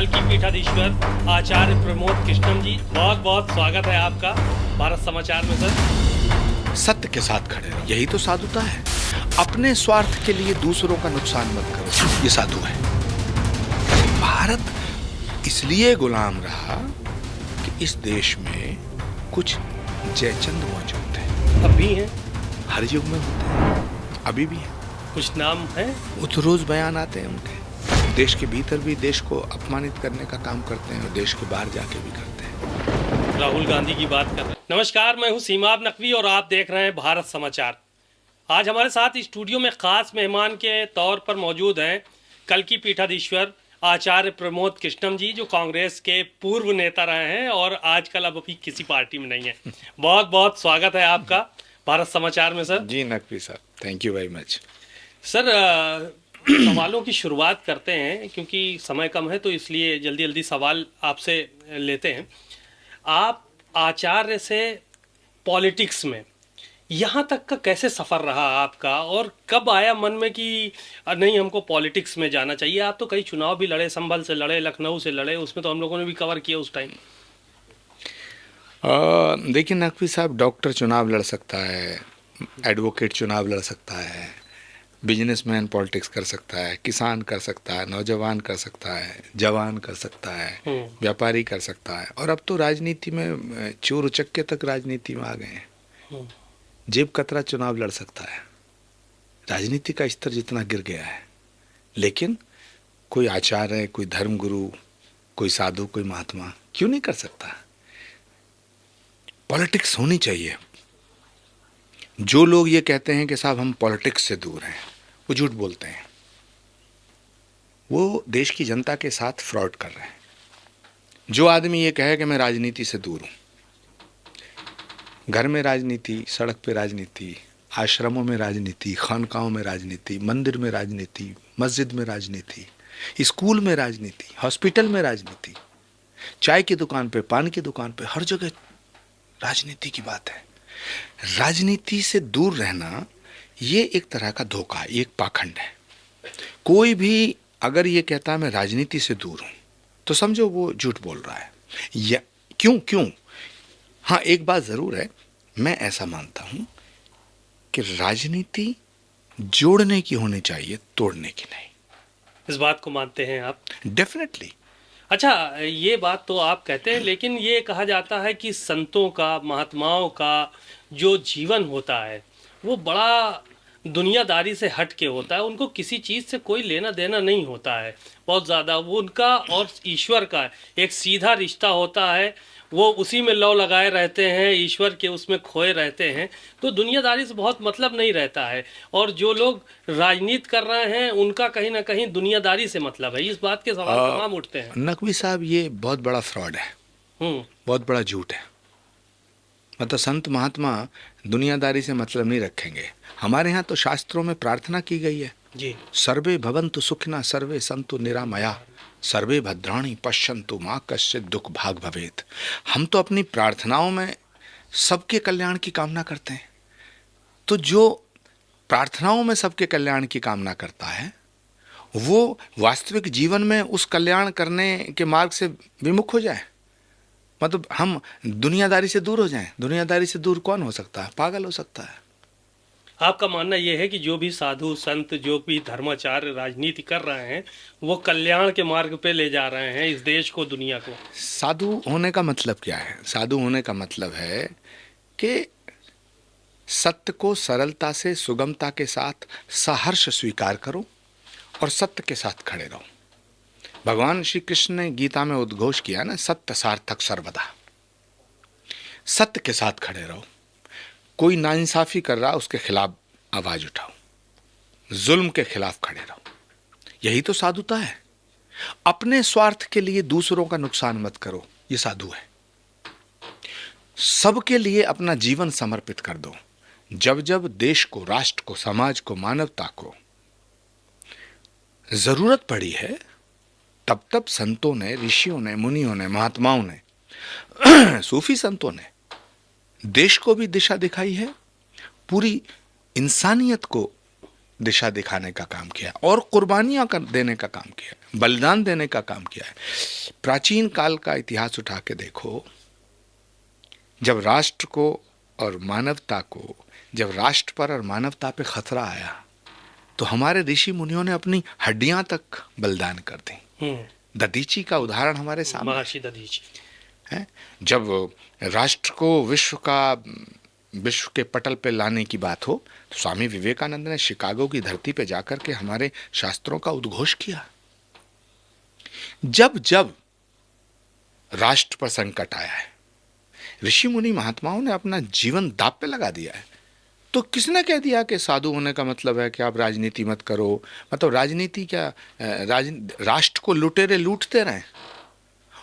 कल की पीठाधीश्वर आचार्य प्रमोद कृष्णम जी, बहुत बहुत स्वागत है आपका भारत समाचार में सर। सत्य के साथ खड़े रहो, यही तो साधुता है। अपने स्वार्थ के लिए दूसरों का नुकसान मत करो, ये साधु है। भारत इसलिए गुलाम रहा कि इस देश में कुछ जयचंद मौजूद थे। अब भी हैं, हर युग में होते हैं, अभी भी हैं। कुछ नाम हैं, वो तो रोज बयान आते हैं उनके। देश के भीतर भी देश को अपमानित करने का काम करते हैं और देश के बाहर जाके भी करते हैं। राहुल गांधी की बात कर रहे हैं। नमस्कार, मैं हूं सीमाब नकवी और आप देख रहे हैं भारत समाचार। आज हमारे साथ स्टूडियो में खास मेहमान के तौर पर मौजूद हैं कल की पीठाधीश्वर आचार्य प्रमोद कृष्णम जी, जो कांग्रेस के पूर्व नेता रहे हैं और आजकल अब अभी किसी पार्टी में नहीं है। बहुत बहुत स्वागत है आपका भारत समाचार में सर। जी नकवी साहब, thank you very much. Sir, सवालों की शुरुआत करते हैं क्योंकि समय कम है, तो इसलिए जल्दी जल्दी सवाल आपसे लेते हैं। आप आचार्य से पॉलिटिक्स में यहाँ तक का कैसे सफ़र रहा आपका, और कब आया मन में कि नहीं हमको पॉलिटिक्स में जाना चाहिए? आप तो कई चुनाव भी लड़े, संभल से लड़े, लखनऊ से लड़े, उसमें तो हम लोगों ने भी कवर किया उस टाइम। देखिए नकवी साहब, डॉक्टर चुनाव लड़ सकता है, एडवोकेट चुनाव लड़ सकता है, बिजनेसमैन पॉलिटिक्स कर सकता है, किसान कर सकता है, नौजवान कर सकता है, जवान कर सकता है, व्यापारी कर सकता है, और अब तो राजनीति में चोर उचक्के तक राजनीति में आ गए हैं। जेब कतरा चुनाव लड़ सकता है। राजनीति का स्तर जितना गिर गया है, लेकिन कोई आचार्य, कोई धर्मगुरु, कोई साधु, कोई महात्मा क्यों नहीं कर सकता? पॉलिटिक्स होनी चाहिए। जो लोग ये कहते हैं कि साहब हम पॉलिटिक्स से दूर हैं, वो झूठ बोलते हैं। वो देश की जनता के साथ फ्रॉड कर रहे हैं। जो आदमी ये कहे कि मैं राजनीति से दूर हूं, घर में राजनीति, सड़क पे राजनीति, आश्रमों में राजनीति, खानकाहों में राजनीति, मंदिर में राजनीति, मस्जिद में राजनीति, स्कूल में राजनीति, हॉस्पिटल में राजनीति, चाय की दुकान पे, पान की दुकान पे, हर जगह राजनीति की बात है। राजनीति से दूर रहना ये एक तरह का धोखा है, एक पाखंड है। कोई भी अगर ये कहता है मैं राजनीति से दूर हूं, तो समझो वो झूठ बोल रहा है। या क्यों? हाँ, एक बात जरूर है, मैं ऐसा मानता हूं कि राजनीति जोड़ने की होनी चाहिए, तोड़ने की नहीं। इस बात को मानते हैं आप? डेफिनेटली। अच्छा, ये बात तो आप कहते हैं, लेकिन ये कहा जाता है कि संतों का, महात्माओं का जो जीवन होता है वो बड़ा दुनियादारी से हट के होता है। उनको किसी चीज़ से कोई लेना देना नहीं होता है बहुत ज़्यादा। वो उनका और ईश्वर का एक सीधा रिश्ता होता है। वो उसी में लौ लगाए रहते हैं, ईश्वर के उसमें खोए रहते हैं। तो दुनियादारी से बहुत मतलब नहीं रहता है। और जो लोग राजनीति कर रहे हैं उनका कहीं ना कहीं दुनियादारी से मतलब है। इस बात के सवाल तमाम उठते हैं। नकवी साहब, ये बहुत बड़ा फ्रॉड है, बहुत बड़ा झूठ है। मतलब संत महात्मा दुनियादारी से मतलब नहीं रखेंगे। हमारे यहाँ तो शास्त्रों में प्रार्थना की गई है जी, सर्वे भवन्तु सुखिनः, सर्वे सन्तु निरामया, सर्वे भद्राणि पश्यन्तु मा कश्चित् दुःख भाग् भवेत्। हम तो अपनी प्रार्थनाओं में सबके कल्याण की कामना करते हैं। तो जो प्रार्थनाओं में सबके कल्याण की कामना करता है, वो वास्तविक जीवन में उस कल्याण करने के मार्ग से विमुख हो जाए। मतलब हम दुनियादारी से दूर हो जाएं। दुनियादारी से दूर कौन हो सकता है? पागल हो सकता है। आपका मानना यह है कि जो भी साधु संत, जो भी धर्माचार्य राजनीति कर रहे हैं, वो कल्याण के मार्ग पे ले जा रहे हैं इस देश को, दुनिया को। साधु होने का मतलब क्या है? साधु होने का मतलब है कि सत्य को सरलता से, सुगमता के साथ सहर्ष स्वीकार करो और सत्य के साथ खड़े रहो। भगवान श्री कृष्ण ने गीता में उद्घोष किया ना, सत्य सार्थक सर्वदा। सत्य के साथ खड़े रहो। कोई नाइंसाफी कर रहा, उसके खिलाफ आवाज उठाओ, जुल्म के खिलाफ खड़े रहो। यही तो साधुता है। अपने स्वार्थ के लिए दूसरों का नुकसान मत करो, ये साधु है। सबके लिए अपना जीवन समर्पित कर दो। जब जब देश को, राष्ट्र को, समाज को, मानवता को जरूरत पड़ी है, तब तब संतों ने, ऋषियों ने, मुनियों ने, महात्माओं ने, सूफी संतों ने देश को भी दिशा दिखाई है, पूरी इंसानियत को दिशा दिखाने का काम किया और कुर्बानियां देने का काम किया, बलिदान देने का काम किया है। प्राचीन काल का इतिहास उठा के देखो, जब राष्ट्र को और मानवता को, जब राष्ट्र पर और मानवता पे खतरा आया तो हमारे ऋषि मुनियों ने अपनी हड्डियां तक बलिदान कर दी। दधीची का उदाहरण हमारे सामने महर्षि दधीची है। जब राष्ट्र को विश्व के पटल पे लाने की बात हो तो स्वामी विवेकानंद ने शिकागो की धरती पे जाकर के हमारे शास्त्रों का उद्घोष किया। जब जब राष्ट्र पर संकट आया है, ऋषि मुनि महात्माओं ने अपना जीवन दांव पे लगा दिया है। तो किसने कह दिया कि साधु होने का मतलब है कि आप राजनीति मत करो? मतलब राजनीति क्या, राष्ट्र को लुटेरे लूटते रहें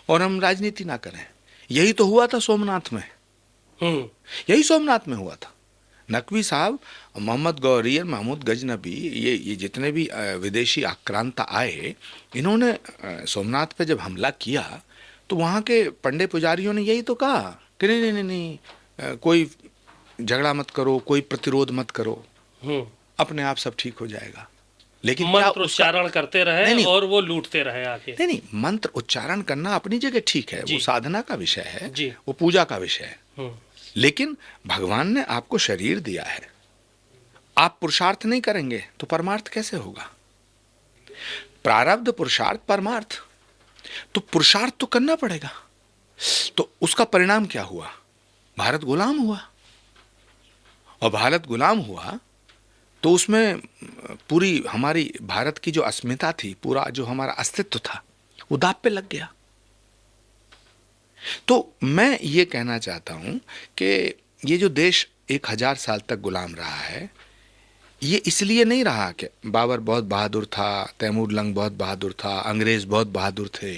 और हम राजनीति ना करें? यही तो हुआ था सोमनाथ में। यही सोमनाथ में हुआ था। नकवी साहब, मोहम्मद गौहर, महमूद गजनबी, ये जितने भी विदेशी आक्रांता आए, इन्होंने सोमनाथ पे जब हमला किया तो वहाँ के पंडे पुजारियों ने यही तो कहा कि नहीं नहीं नहीं, कोई झगड़ा मत करो, कोई प्रतिरोध मत करो, अपने आप सब ठीक हो जाएगा। लेकिन मंत्र उच्चारण करते रहे नहीं, और वो लूटते रहे आके। नहीं, मंत्र उच्चारण करना अपनी जगह ठीक है, वो साधना का विषय है, वो पूजा का विषय है। लेकिन भगवान ने आपको शरीर दिया है, आप पुरुषार्थ नहीं करेंगे तो परमार्थ कैसे होगा? प्रारब्ध, पुरुषार्थ, परमार्थ, तो पुरुषार्थ तो करना पड़ेगा। तो उसका परिणाम क्या हुआ? भारत गुलाम हुआ। और भारत गुलाम हुआ तो उसमें पूरी हमारी भारत की जो अस्मिता थी, पूरा जो हमारा अस्तित्व था, वो दांव पे लग गया। तो मैं ये कहना चाहता हूं कि ये जो देश 1000 साल तक गुलाम रहा है, ये इसलिए नहीं रहा कि बाबर बहुत बहादुर था, तैमूर लंग बहुत बहादुर था, अंग्रेज बहुत बहादुर थे,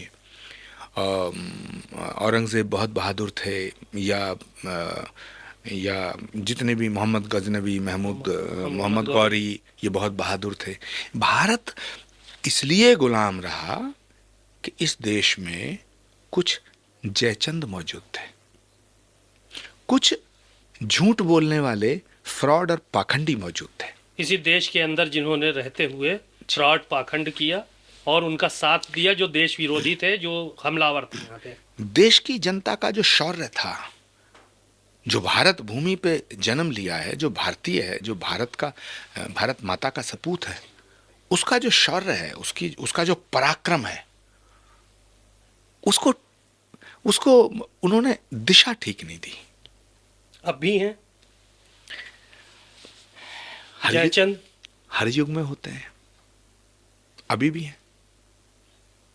औरंगजेब बहुत बहादुर थे, या जितने भी मोहम्मद गजनबी, मोहम्मद गौरी, ये बहुत बहादुर थे। भारत इसलिए गुलाम रहा कि इस देश में कुछ जयचंद मौजूद थे, कुछ झूठ बोलने वाले फ्रॉड और पाखंडी मौजूद थे इसी देश के अंदर, जिन्होंने रहते हुए फ्रॉड पाखंड किया और उनका साथ दिया, जो देश विरोधी थे, जो हमलावर थे यहाँ पे। देश की जनता का जो शौर्य था, जो भारत भूमि पे जन्म लिया है, जो भारतीय है, जो भारत माता का सपूत है, उसका जो शौर्य है, उसका जो पराक्रम है, उसको उन्होंने दिशा ठीक नहीं दी। अब भी हैं जयचंद, हर युग में होते हैं, अभी भी हैं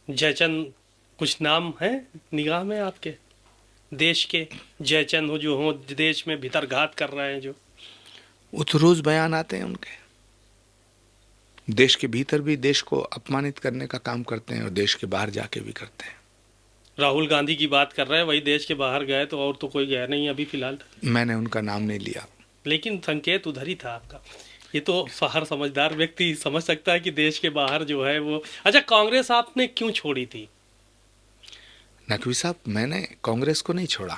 जयचंद। कुछ नाम है निगाह में आपके देश के जयचंद हो, जो हो देश में भीतरघात कर रहे हैं? जो वो तो रोज बयान आते हैं उनके, देश के भीतर भी देश को अपमानित करने का काम करते हैं और देश के बाहर जाके भी करते हैं। राहुल गांधी की बात कर रहे हैं, वही देश के बाहर गए, तो और तो कोई गया नहीं अभी फिलहाल। मैंने उनका नाम नहीं लिया, लेकिन संकेत उधर ही था आपका। ये तो हर समझदार व्यक्ति समझ सकता है कि देश के बाहर जो है वो। अच्छा, कांग्रेस आपने क्यों छोड़ी थी? नकवी साहब, मैंने कांग्रेस को नहीं छोड़ा,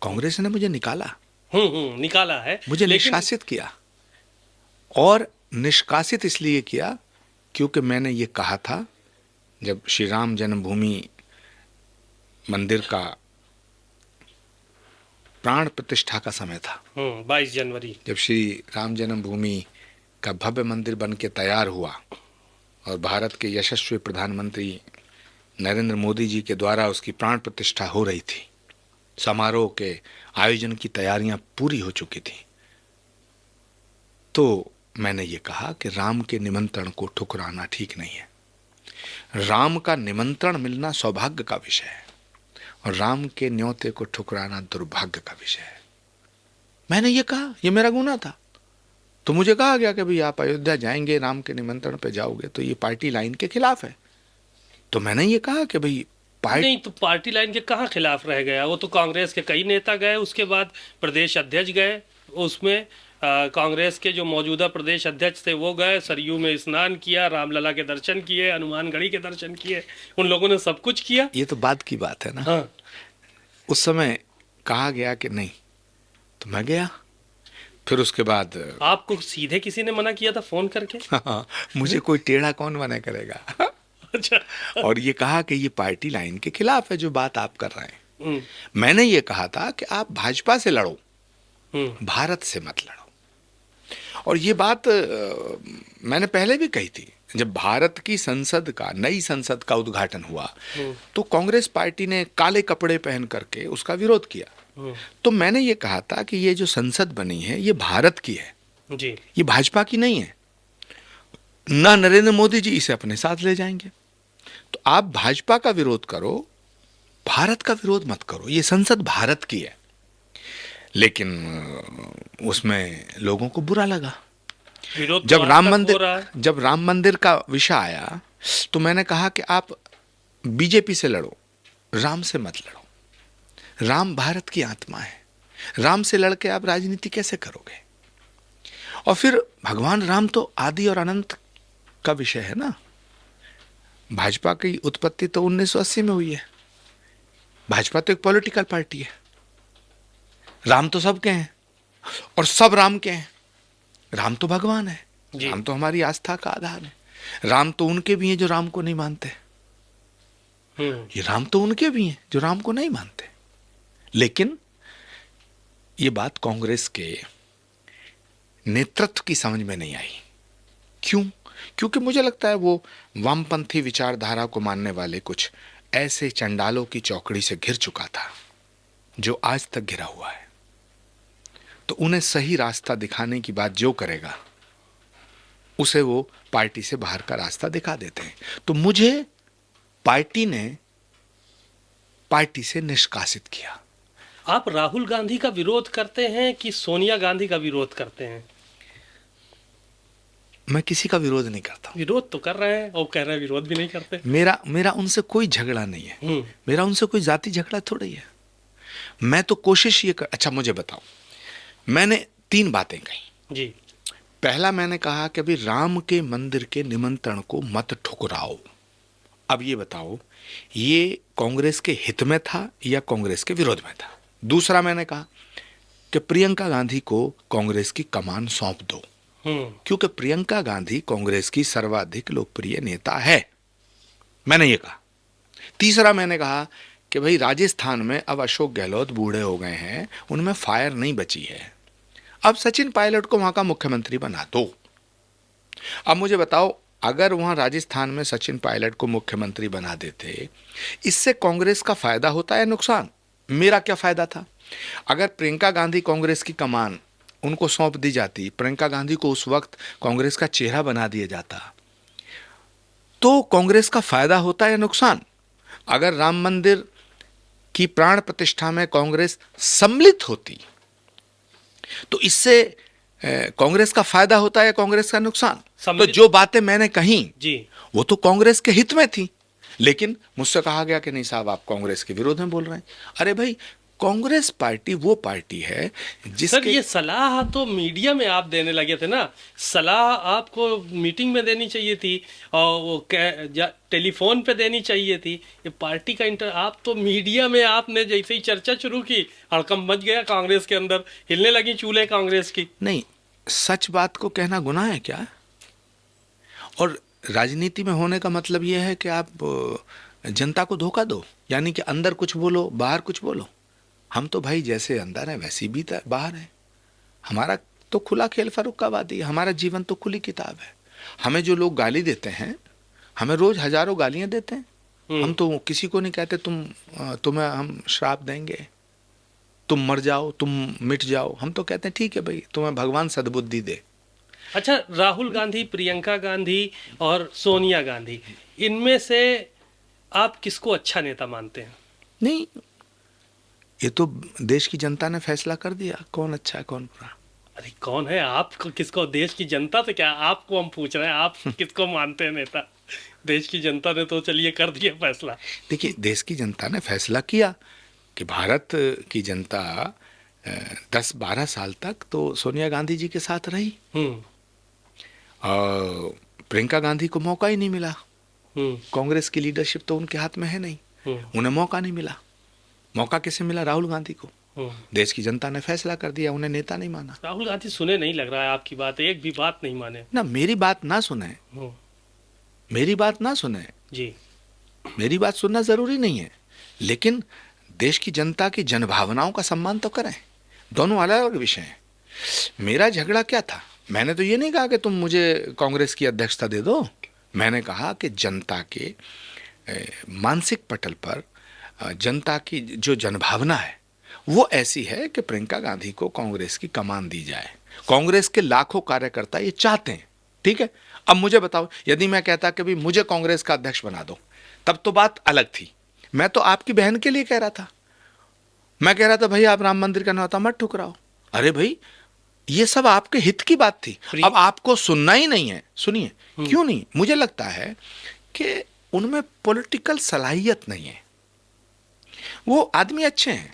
कांग्रेस ने मुझे निकाला। निकाला है, मुझे निष्कासित किया। और निष्कासित इसलिए किया क्योंकि मैंने ये कहा था, जब श्री राम जन्मभूमि मंदिर का प्राण प्रतिष्ठा का समय था, 22 जनवरी, जब श्री राम जन्मभूमि का भव्य मंदिर बन के तैयार हुआ और भारत के यशस्वी प्रधानमंत्री नरेंद्र मोदी जी के द्वारा उसकी प्राण प्रतिष्ठा हो रही थी, समारोह के आयोजन की तैयारियां पूरी हो चुकी थी, तो मैंने ये कहा कि राम के निमंत्रण को ठुकराना ठीक नहीं है। राम का निमंत्रण मिलना सौभाग्य का विषय है और राम के न्योते को ठुकराना दुर्भाग्य का विषय है। मैंने ये कहा, ये मेरा गुनाह था। तो मुझे कहा गया कि भाई आप अयोध्या जाएंगे, राम के निमंत्रण पे जाओगे तो ये पार्टी लाइन के खिलाफ है। तो मैंने ये कहा कि भाई नहीं, तो पार्टी लाइन के कहाँ खिलाफ रह गया? वो तो कांग्रेस के कई नेता गए, उसके बाद प्रदेश अध्यक्ष गए, उसमें कांग्रेस के जो मौजूदा प्रदेश अध्यक्ष थे वो गए, सरयू में स्नान किया, रामलला के दर्शन किए, हनुमानगढ़ी के दर्शन किए, उन लोगों ने सब कुछ किया। ये तो बाद की बात है ना। हाँ। उस समय कहा गया कि नहीं, तो मैं गया। फिर उसके बाद आपको सीधे किसी ने मना किया था फोन करके? मुझे कोई टेढ़ा कौन मना करेगा? अच्छा। और ये कहा कि ये पार्टी लाइन के खिलाफ है जो बात आप कर रहे हैं। हम्म। मैंने ये कहा था कि आप भाजपा से लड़ो, भारत से मत लड़ो। और ये बात मैंने पहले भी कही थी। जब भारत की संसद का, नई संसद का उद्घाटन हुआ तो कांग्रेस पार्टी ने काले कपड़े पहन करके उसका विरोध किया। तो मैंने ये कहा था कि ये जो संसद बनी है ये भारत की है जी। ये भाजपा की नहीं है। ना नरेंद्र मोदी जी इसे अपने साथ ले जाएंगे। तो आप भाजपा का विरोध करो, भारत का विरोध मत करो। ये संसद भारत की है। लेकिन उसमें लोगों को बुरा लगा। विरोध जब तो आज राम तक हो मंदिर रहा है। जब राम मंदिर का विषय आया तो मैंने कहा कि आप बीजेपी से लड़ो, राम से मत लड़ो। राम भारत की आत्मा है। राम से लड़के आप राजनीति कैसे करोगे? और फिर भगवान राम तो आदि और अनंत का विषय है ना। भाजपा की उत्पत्ति तो 1980 में हुई है। भाजपा तो एक पॉलिटिकल पार्टी है। राम तो सबके हैं और सब राम के हैं। राम तो भगवान है। राम तो हमारी आस्था का आधार है। राम तो उनके भी हैं जो राम को नहीं मानते। ये राम तो उनके भी हैं जो राम को नहीं मानते। लेकिन ये बात कांग्रेस के नेतृत्व की समझ में नहीं आई। क्यों? क्योंकि मुझे लगता है वो वामपंथी विचारधारा को मानने वाले कुछ ऐसे चंडालों की चौकड़ी से घिर चुका था जो आज तक घिरा हुआ है। तो उन्हें सही रास्ता दिखाने की बात जो करेगा उसे वो पार्टी से बाहर का रास्ता दिखा देते हैं। तो मुझे पार्टी ने पार्टी से निष्कासित किया। आप राहुल गांधी का विरोध करते हैं कि सोनिया गांधी का विरोध करते हैं? मैं किसी का विरोध नहीं करता। विरोध तो कर रहे हैं और कह रहे हैं विरोध भी नहीं करते। मेरा उनसे कोई झगड़ा नहीं है। मेरा उनसे कोई जाति झगड़ा थोड़ा ही है। मैं तो कोशिश ये कर। अच्छा मुझे बताओ, मैंने 3 बातें कही जी। पहला मैंने कहा कि अभी राम के मंदिर के निमंत्रण को मत ठुकराओ। अब ये बताओ ये कांग्रेस के हित में था या कांग्रेस के विरोध में था? दूसरा मैंने कहा कि प्रियंका गांधी को कांग्रेस की कमान सौंप दो, क्योंकि प्रियंका गांधी कांग्रेस की सर्वाधिक लोकप्रिय नेता है। मैंने ये कहा। तीसरा मैंने कहा कि भाई राजस्थान में अब अशोक गहलोत बूढ़े हो गए हैं, उनमें फायर नहीं बची है। अब सचिन पायलट को वहां का मुख्यमंत्री बना दो। अब मुझे बताओ, अगर वहां राजस्थान में सचिन पायलट को मुख्यमंत्री बना देते, इससे कांग्रेस का फायदा होता है नुकसान? मेरा क्या फायदा था? अगर प्रियंका गांधी कांग्रेस की कमान उनको सौंप दी जाती, प्रियंका गांधी को उस वक्त कांग्रेस का चेहरा बना दिया जाता, तो कांग्रेस का फायदा होता है नुकसान? अगर राम मंदिर की प्राण प्रतिष्ठा में कांग्रेस सम्मिलित होती तो इससे कांग्रेस का फायदा होता है, कांग्रेस का नुकसान? तो जो बातें मैंने कही जी वो तो कांग्रेस के हित में थी। लेकिन मुझसे कहा गया कि नहीं साहब आप कांग्रेस के विरोध में बोल रहे हैं। अरे भाई, कांग्रेस पार्टी वो पार्टी है जिसके सर ये सलाह तो मीडिया में आप देने लगे थे ना। सलाह आपको मीटिंग में देनी चाहिए थी और वो टेलीफोन पे देनी चाहिए थी। ये पार्टी का आप तो मीडिया में आपने जैसे ही चर्चा शुरू की, हड़कंप मच गया कांग्रेस के अंदर, हिलने लगी चूल्हे कांग्रेस की। नहीं, सच बात को कहना गुनाह है क्या? और राजनीति में होने का मतलब यह है कि आप जनता को धोखा दो, यानी कि अंदर कुछ बोलो बाहर कुछ बोलो। हम तो भाई जैसे अंदर है वैसे भी बाहर है। हमारा तो खुला खेल फर्रुखाबादी है। हमारा जीवन तो खुली किताब है। हमें जो लोग गाली देते हैं, हमें रोज हजारों गालियां देते हैं। हम तो किसी को नहीं कहते तुम्हें हम श्राप देंगे, तुम मर जाओ, तुम मिट जाओ। हम तो कहते हैं ठीक है भाई, तुम्हें भगवान सद्बुद्धि दे। अच्छा, राहुल गांधी, प्रियंका गांधी और सोनिया गांधी, इनमें से आप किसको अच्छा नेता मानते हैं? नहीं, ये तो देश की जनता ने फैसला कर दिया कौन अच्छा है कौन बुरा। अरे कौन है? आप किसको? देश की जनता से क्या आपको हम पूछ रहे हैं, आप किसको मानते हैं नेता? देश की जनता ने तो चलिए कर दिया फैसला। देखिए, देश की जनता ने फैसला किया कि भारत की जनता 10-12 साल तक तो सोनिया गांधी जी के साथ रही और प्रियंका गांधी को मौका ही नहीं मिला। कांग्रेस की लीडरशिप तो उनके हाथ में है नहीं, उन्हें मौका नहीं मिला। मौका किसे मिला? राहुल गांधी को। देश की जनता ने फैसला कर दिया, उन्हें नेता नहीं माना। राहुल गांधी सुने नहीं, लग रहा है आपकी बात, एक भी बात नहीं माने ना। मेरी बात ना सुने, मेरी बात ना सुने जी। मेरी बात सुनना जरूरी नहीं है, लेकिन देश की जनता की जनभावनाओं का सम्मान तो करें। दोनों अलग अलग विषय हैं। मेरा झगड़ा क्या था? मैंने तो ये नहीं कहा कि तुम मुझे कांग्रेस की अध्यक्षता दे दो। मैंने कहा कि जनता के मानसिक पटल पर जनता की जो जनभावना है वो ऐसी है कि प्रियंका गांधी को कांग्रेस की कमान दी जाए। कांग्रेस के लाखों कार्यकर्ता ये चाहते हैं। ठीक है, अब मुझे बताओ, यदि मैं कहता कि भी मुझे कांग्रेस का अध्यक्ष बना दो, तब तो बात अलग थी। मैं तो आपकी बहन के लिए कह रहा था। मैं कह रहा था भाई आप राम मंदिर का न्योता मत ठुकराओ। अरे भाई, ये सब आपके हित की बात थी। अब आपको सुनना ही नहीं है। सुनिए, क्यों नहीं? मुझे लगता है कि उनमें पॉलिटिकल सलाहियत नहीं है। वो आदमी अच्छे हैं,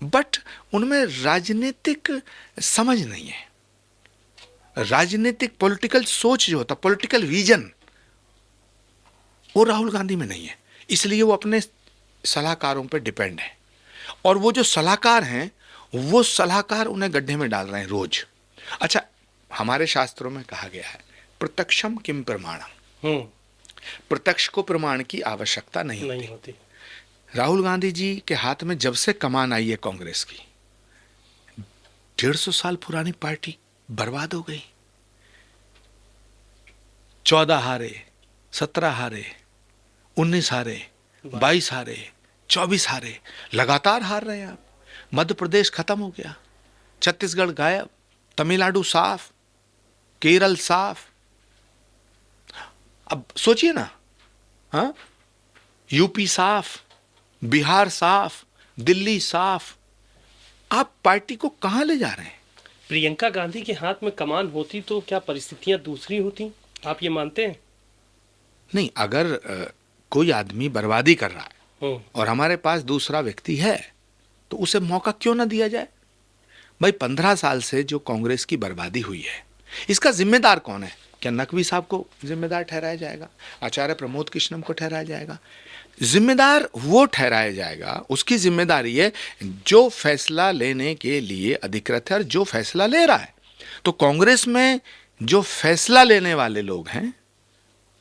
बट उनमें राजनीतिक समझ नहीं है। राजनीतिक पॉलिटिकल सोच जो होता, पॉलिटिकल विजन, वो राहुल गांधी में नहीं है। इसलिए वो अपने सलाहकारों पर डिपेंड है, और वो जो सलाहकार हैं वो सलाहकार उन्हें गड्ढे में डाल रहे हैं रोज। अच्छा, हमारे शास्त्रों में कहा गया है प्रत्यक्षम किम प्रमाणम, प्रत्यक्ष को प्रमाण की आवश्यकता नहीं होती। राहुल गांधी जी के हाथ में जब से कमान आई है कांग्रेस की, 150 साल पुरानी पार्टी बर्बाद हो गई। 14 हारे, 17 हारे, 19 हारे, 22 हारे, 24 हारे, लगातार हार रहे हैं आप। मध्य प्रदेश खत्म हो गया, छत्तीसगढ़ गायब, तमिलनाडु साफ, केरल साफ। अब सोचिए ना, हाँ, यूपी साफ, बिहार साफ, दिल्ली साफ। आप पार्टी को कहां ले जा रहे हैं? प्रियंका गांधी के हाथ में कमान होती तो क्या परिस्थितियां दूसरी होती, आप ये मानते हैं? नहीं, अगर कोई आदमी बर्बादी कर रहा है और हमारे पास दूसरा व्यक्ति है, तो उसे मौका क्यों ना दिया जाए? भाई 15 साल से जो कांग्रेस की बर्बादी हुई है, इसका जिम्मेदार कौन है? क्या नकवी साहब को जिम्मेदार ठहराया जाएगा? आचार्य प्रमोद कृष्णम को ठहराया जाएगा? जिम्मेदार वो ठहराया जाएगा, उसकी जिम्मेदारी है जो फैसला लेने के लिए अधिकृत है और जो फैसला ले रहा है। तो कांग्रेस में जो फैसला लेने वाले लोग हैं,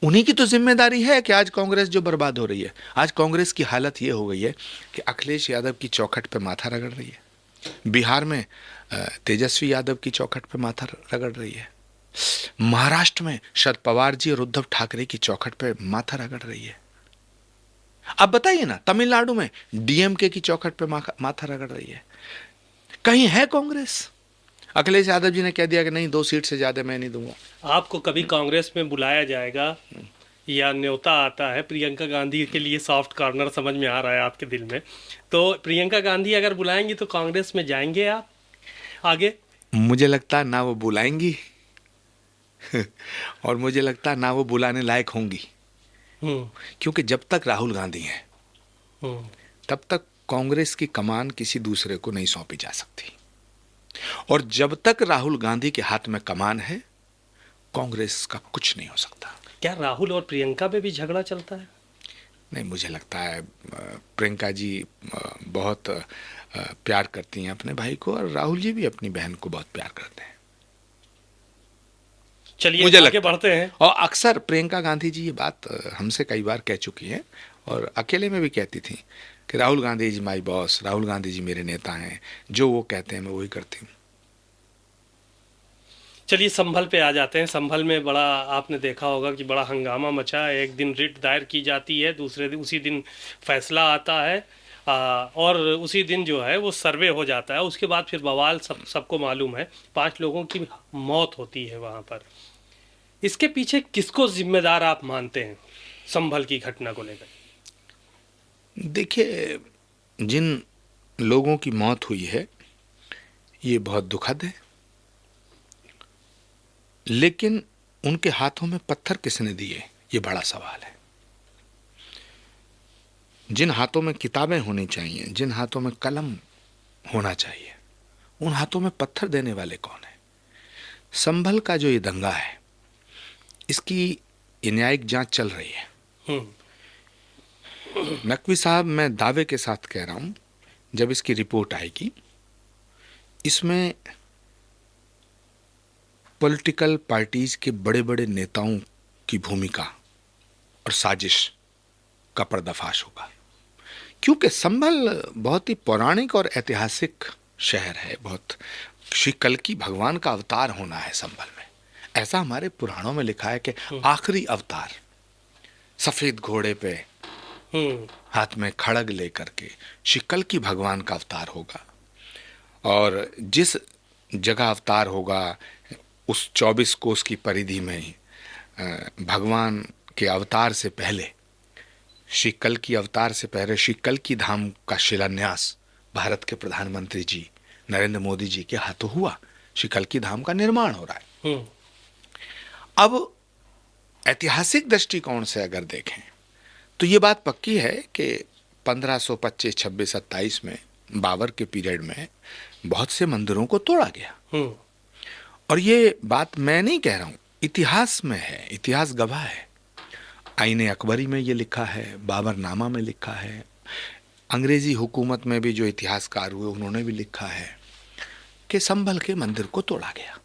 उन्हीं की तो जिम्मेदारी है कि आज कांग्रेस जो बर्बाद हो रही है। आज कांग्रेस की हालत ये हो गई है कि अखिलेश यादव की चौखट पे माथा रगड़ रही है। बिहार में तेजस्वी यादव की चौखट पे माथा रगड़ रही है। महाराष्ट्र में शरद पवार जी और उद्धव ठाकरे की चौखट पे माथा रगड़ रही है। अब बताइए ना, तमिलनाडु में डीएमके की चौखट पे माथा रगड़ रही है। कहीं है कांग्रेस? अखिलेश यादव जी ने कह दिया कि नहीं, 2 सीट से ज्यादा मैं नहीं दूंगा। आपको कभी कांग्रेस में बुलाया जाएगा या न्योता आता है? प्रियंका गांधी के लिए सॉफ्ट कॉर्नर समझ में आ रहा है आपके दिल में, तो प्रियंका गांधी अगर बुलाएंगी तो कांग्रेस में जाएंगे आप आगे? मुझे लगता है ना वो बुलाएंगी और मुझे लगता है ना वो बुलाने लायक होंगी। क्योंकि जब तक राहुल गांधी हैं तब तक कांग्रेस की कमान किसी दूसरे को नहीं सौंपी जा सकती, और जब तक राहुल गांधी के हाथ में कमान है, कांग्रेस का कुछ नहीं हो सकता। क्या राहुल और प्रियंका में भी झगड़ा चलता है? नहीं, मुझे लगता है प्रियंका जी बहुत प्यार करती हैं अपने भाई को, और राहुल जी भी अपनी बहन को बहुत प्यार करते हैं। चलिए मुझे आगे बढ़ते हैं। और अक्सर प्रियंका गांधी जी ये बात हमसे कई बार कह चुकी हैं, और अकेले में भी कहती थी कि राहुल गांधी जी माई बॉस, राहुल गांधी जी मेरे नेता हैं, जो वो कहते हैं मैं वही करती हूँ। चलिए संभल पे आ जाते हैं। संभल में बड़ा आपने देखा होगा कि बड़ा हंगामा मचा है। एक दिन रिट दायर की जाती है, दूसरे दिन उसी दिन फैसला आता है, और उसी दिन जो है वो सर्वे हो जाता है। उसके बाद फिर बवाल सबको मालूम है, 5 लोगों की मौत होती है वहाँ पर। इसके पीछे किसको जिम्मेदार आप मानते हैं संभल की घटना को लेकर? देखिए, जिन लोगों की मौत हुई है ये बहुत दुखद है, लेकिन उनके हाथों में पत्थर किसने दिए, ये बड़ा सवाल है। जिन हाथों में किताबें होनी चाहिए, जिन हाथों में कलम होना चाहिए, उन हाथों में पत्थर देने वाले कौन है? संभल का जो ये दंगा है, इसकी न्यायिक जांच चल रही है। नकवी साहब, मैं दावे के साथ कह रहा हूं, जब इसकी रिपोर्ट आएगी, इसमें पॉलिटिकल पार्टीज के बड़े बड़े नेताओं की भूमिका और साजिश का पर्दाफाश होगा। क्योंकि संभल बहुत ही पौराणिक और ऐतिहासिक शहर है, बहुत श्री कल्कि भगवान का अवतार होना है संभल में। ऐसा हमारे पुराणों में लिखा है कि आखिरी अवतार सफेद घोड़े पे हाथ में खड़ग लेकर के श्री कल्कि भगवान का अवतार होगा। और जिस जगह अवतार होगा उस 24 कोस की परिधि में भगवान के अवतार से पहले, श्री कल्कि अवतार से पहले श्री कल्कि धाम का शिलान्यास भारत के प्रधानमंत्री जी नरेंद्र मोदी जी के हाथों हुआ। श्री कल्कि धाम का निर्माण हो रहा है। अब ऐतिहासिक दृष्टिकोण से अगर देखें तो ये बात पक्की है कि 1525, 26, 27 में बाबर के पीरियड में बहुत से मंदिरों को तोड़ा गया। और ये बात मैं नहीं कह रहा हूं, इतिहास में है, इतिहास गवाह है। आईने अकबरी में ये लिखा है, बाबरनामा में लिखा है, अंग्रेजी हुकूमत में भी जो इतिहासकार हुए उन्होंने भी लिखा है कि संभल के मंदिर को तोड़ा गया।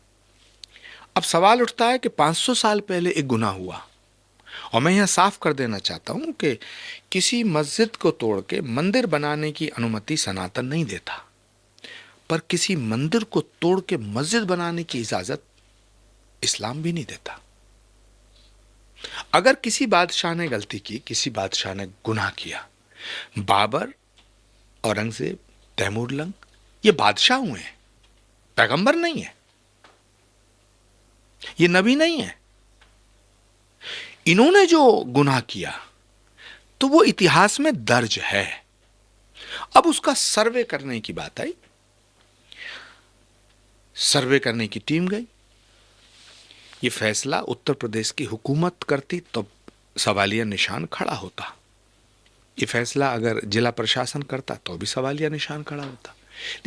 अब सवाल उठता है कि 500 साल पहले एक गुनाह हुआ, और मैं यहां साफ कर देना चाहता हूं कि किसी मस्जिद को तोड़ के मंदिर बनाने की अनुमति सनातन नहीं देता, पर किसी मंदिर को तोड़ के मस्जिद बनाने की इजाजत इस्लाम भी नहीं देता। अगर किसी बादशाह ने गलती की, किसी बादशाह ने गुनाह किया, बाबर, औरंगजेब, तैमूरलंग, ये बादशाह हुए हैं, पैगंबर नहीं है, ये नबी नहीं है। इन्होंने जो गुनाह किया तो वो इतिहास में दर्ज है। अब उसका सर्वे करने की बात आई, सर्वे करने की टीम गई। ये फैसला उत्तर प्रदेश की हुकूमत करती तो सवालिया निशान खड़ा होता, ये फैसला अगर जिला प्रशासन करता तो भी सवालिया निशान खड़ा होता।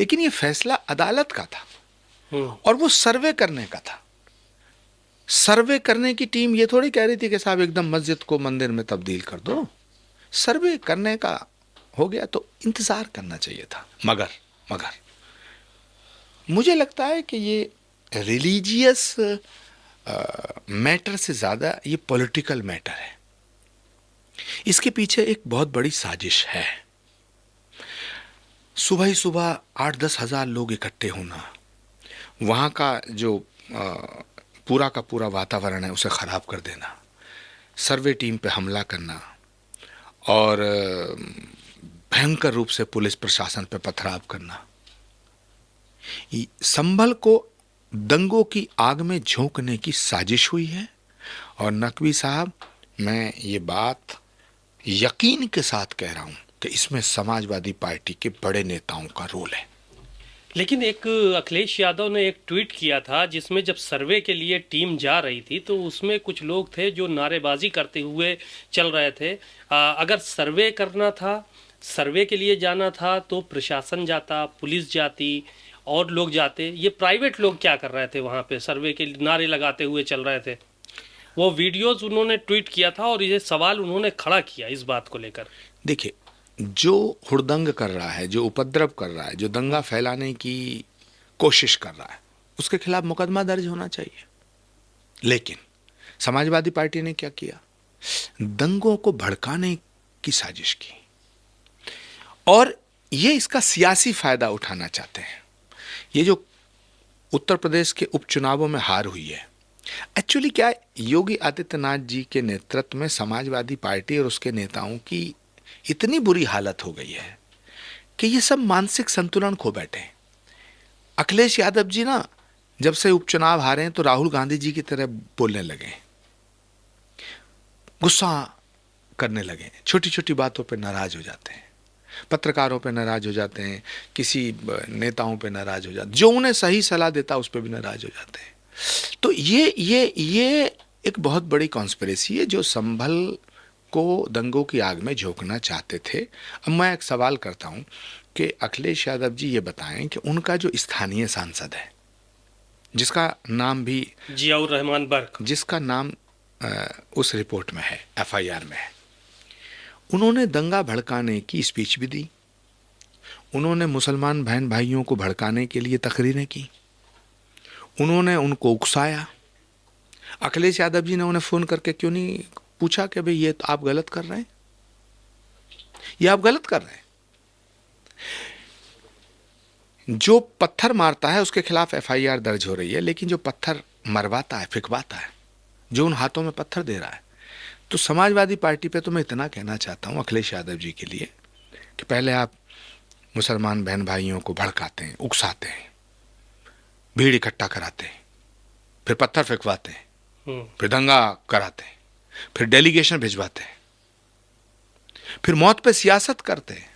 लेकिन ये फैसला अदालत का था और वो सर्वे करने का था। सर्वे करने की टीम ये थोड़ी कह रही थी कि साहब एकदम मस्जिद को मंदिर में तब्दील कर दो। सर्वे करने का हो गया तो इंतजार करना चाहिए था। मगर मुझे लगता है कि ये रिलीजियस मैटर से ज्यादा ये पॉलिटिकल मैटर है। इसके पीछे एक बहुत बड़ी साजिश है। सुबह ही सुबह 8-10 हजार लोग इकट्ठे होना, वहां का जो पूरा का पूरा वातावरण है उसे खराब कर देना, सर्वे टीम पे हमला करना और भयंकर रूप से पुलिस प्रशासन पे पथराव करना, संभल को दंगों की आग में झोंकने की साजिश हुई है। और नकवी साहब, मैं ये बात यकीन के साथ कह रहा हूं कि इसमें समाजवादी पार्टी के बड़े नेताओं का रोल है। लेकिन एक अखिलेश यादव ने एक ट्वीट किया था जिसमें जब सर्वे के लिए टीम जा रही थी तो उसमें कुछ लोग थे जो नारेबाजी करते हुए चल रहे थे। अगर सर्वे करना था, सर्वे के लिए जाना था तो प्रशासन जाता, पुलिस जाती और लोग जाते। ये प्राइवेट लोग क्या कर रहे थे वहाँ पे? सर्वे के नारे लगाते हुए चल रहे थे। वो वीडियोस उन्होंने ट्वीट किया था और ये सवाल उन्होंने खड़ा किया इस बात को लेकर। देखिए, जो हुड़दंग कर रहा है, जो उपद्रव कर रहा है, जो दंगा फैलाने की कोशिश कर रहा है, उसके खिलाफ मुकदमा दर्ज होना चाहिए। लेकिन समाजवादी पार्टी ने क्या किया? दंगों को भड़काने की साजिश की और ये इसका सियासी फायदा उठाना चाहते हैं। ये जो उत्तर प्रदेश के उपचुनावों में हार हुई है, एक्चुअली क्या है, योगी आदित्यनाथ जी के नेतृत्व में समाजवादी पार्टी और उसके नेताओं की इतनी बुरी हालत हो गई है कि ये सब मानसिक संतुलन खो बैठे हैं। अखिलेश यादव जी ना जब से उपचुनाव हारे हैं तो राहुल गांधी जी की तरह बोलने लगे, गुस्सा करने लगे, छोटी छोटी बातों पे नाराज हो जाते हैं, पत्रकारों पे नाराज हो जाते हैं, किसी नेताओं पे नाराज हो जाते हैं, जो उन्हें सही सलाह देता उस पर भी नाराज हो जाते हैं। तो ये एक बहुत बड़ी कॉन्स्पिरेसी है जो संभल को दंगों की आग में झोंकना चाहते थे। अब मैं एक सवाल करता हूं कि अखिलेश यादव जी ये बताएं कि उनका जो स्थानीय सांसद है, जिसका नाम भी जियाउर रहमान बर्क, जिसका नाम उस रिपोर्ट में है, FIR में है, उन्होंने दंगा भड़काने की स्पीच भी दी, उन्होंने मुसलमान बहन भाइयों को भड़काने के लिए तकरीरें की, उन्होंने उनको उकसाया। अखिलेश यादव जी ने उन्हें फ़ोन करके क्यों नहीं पूछा कि भाई ये तो आप गलत कर रहे हैं, ये आप गलत कर रहे हैं। जो पत्थर मारता है उसके खिलाफ एफआईआर दर्ज हो रही है, लेकिन जो पत्थर मरवाता है, फिकवाता है, जो उन हाथों में पत्थर दे रहा है, तो समाजवादी पार्टी पे तो मैं इतना कहना चाहता हूं अखिलेश यादव जी के लिए कि पहले आप मुसलमान बहन भाइयों को भड़काते हैं, उकसाते हैं, भीड़ इकट्ठा कराते हैं, फिर पत्थर फेंकवाते हैं, फिर दंगा कराते हैं, फिर डेलीगेशन भिजवाते हैं, फिर मौत पे सियासत करते हैं,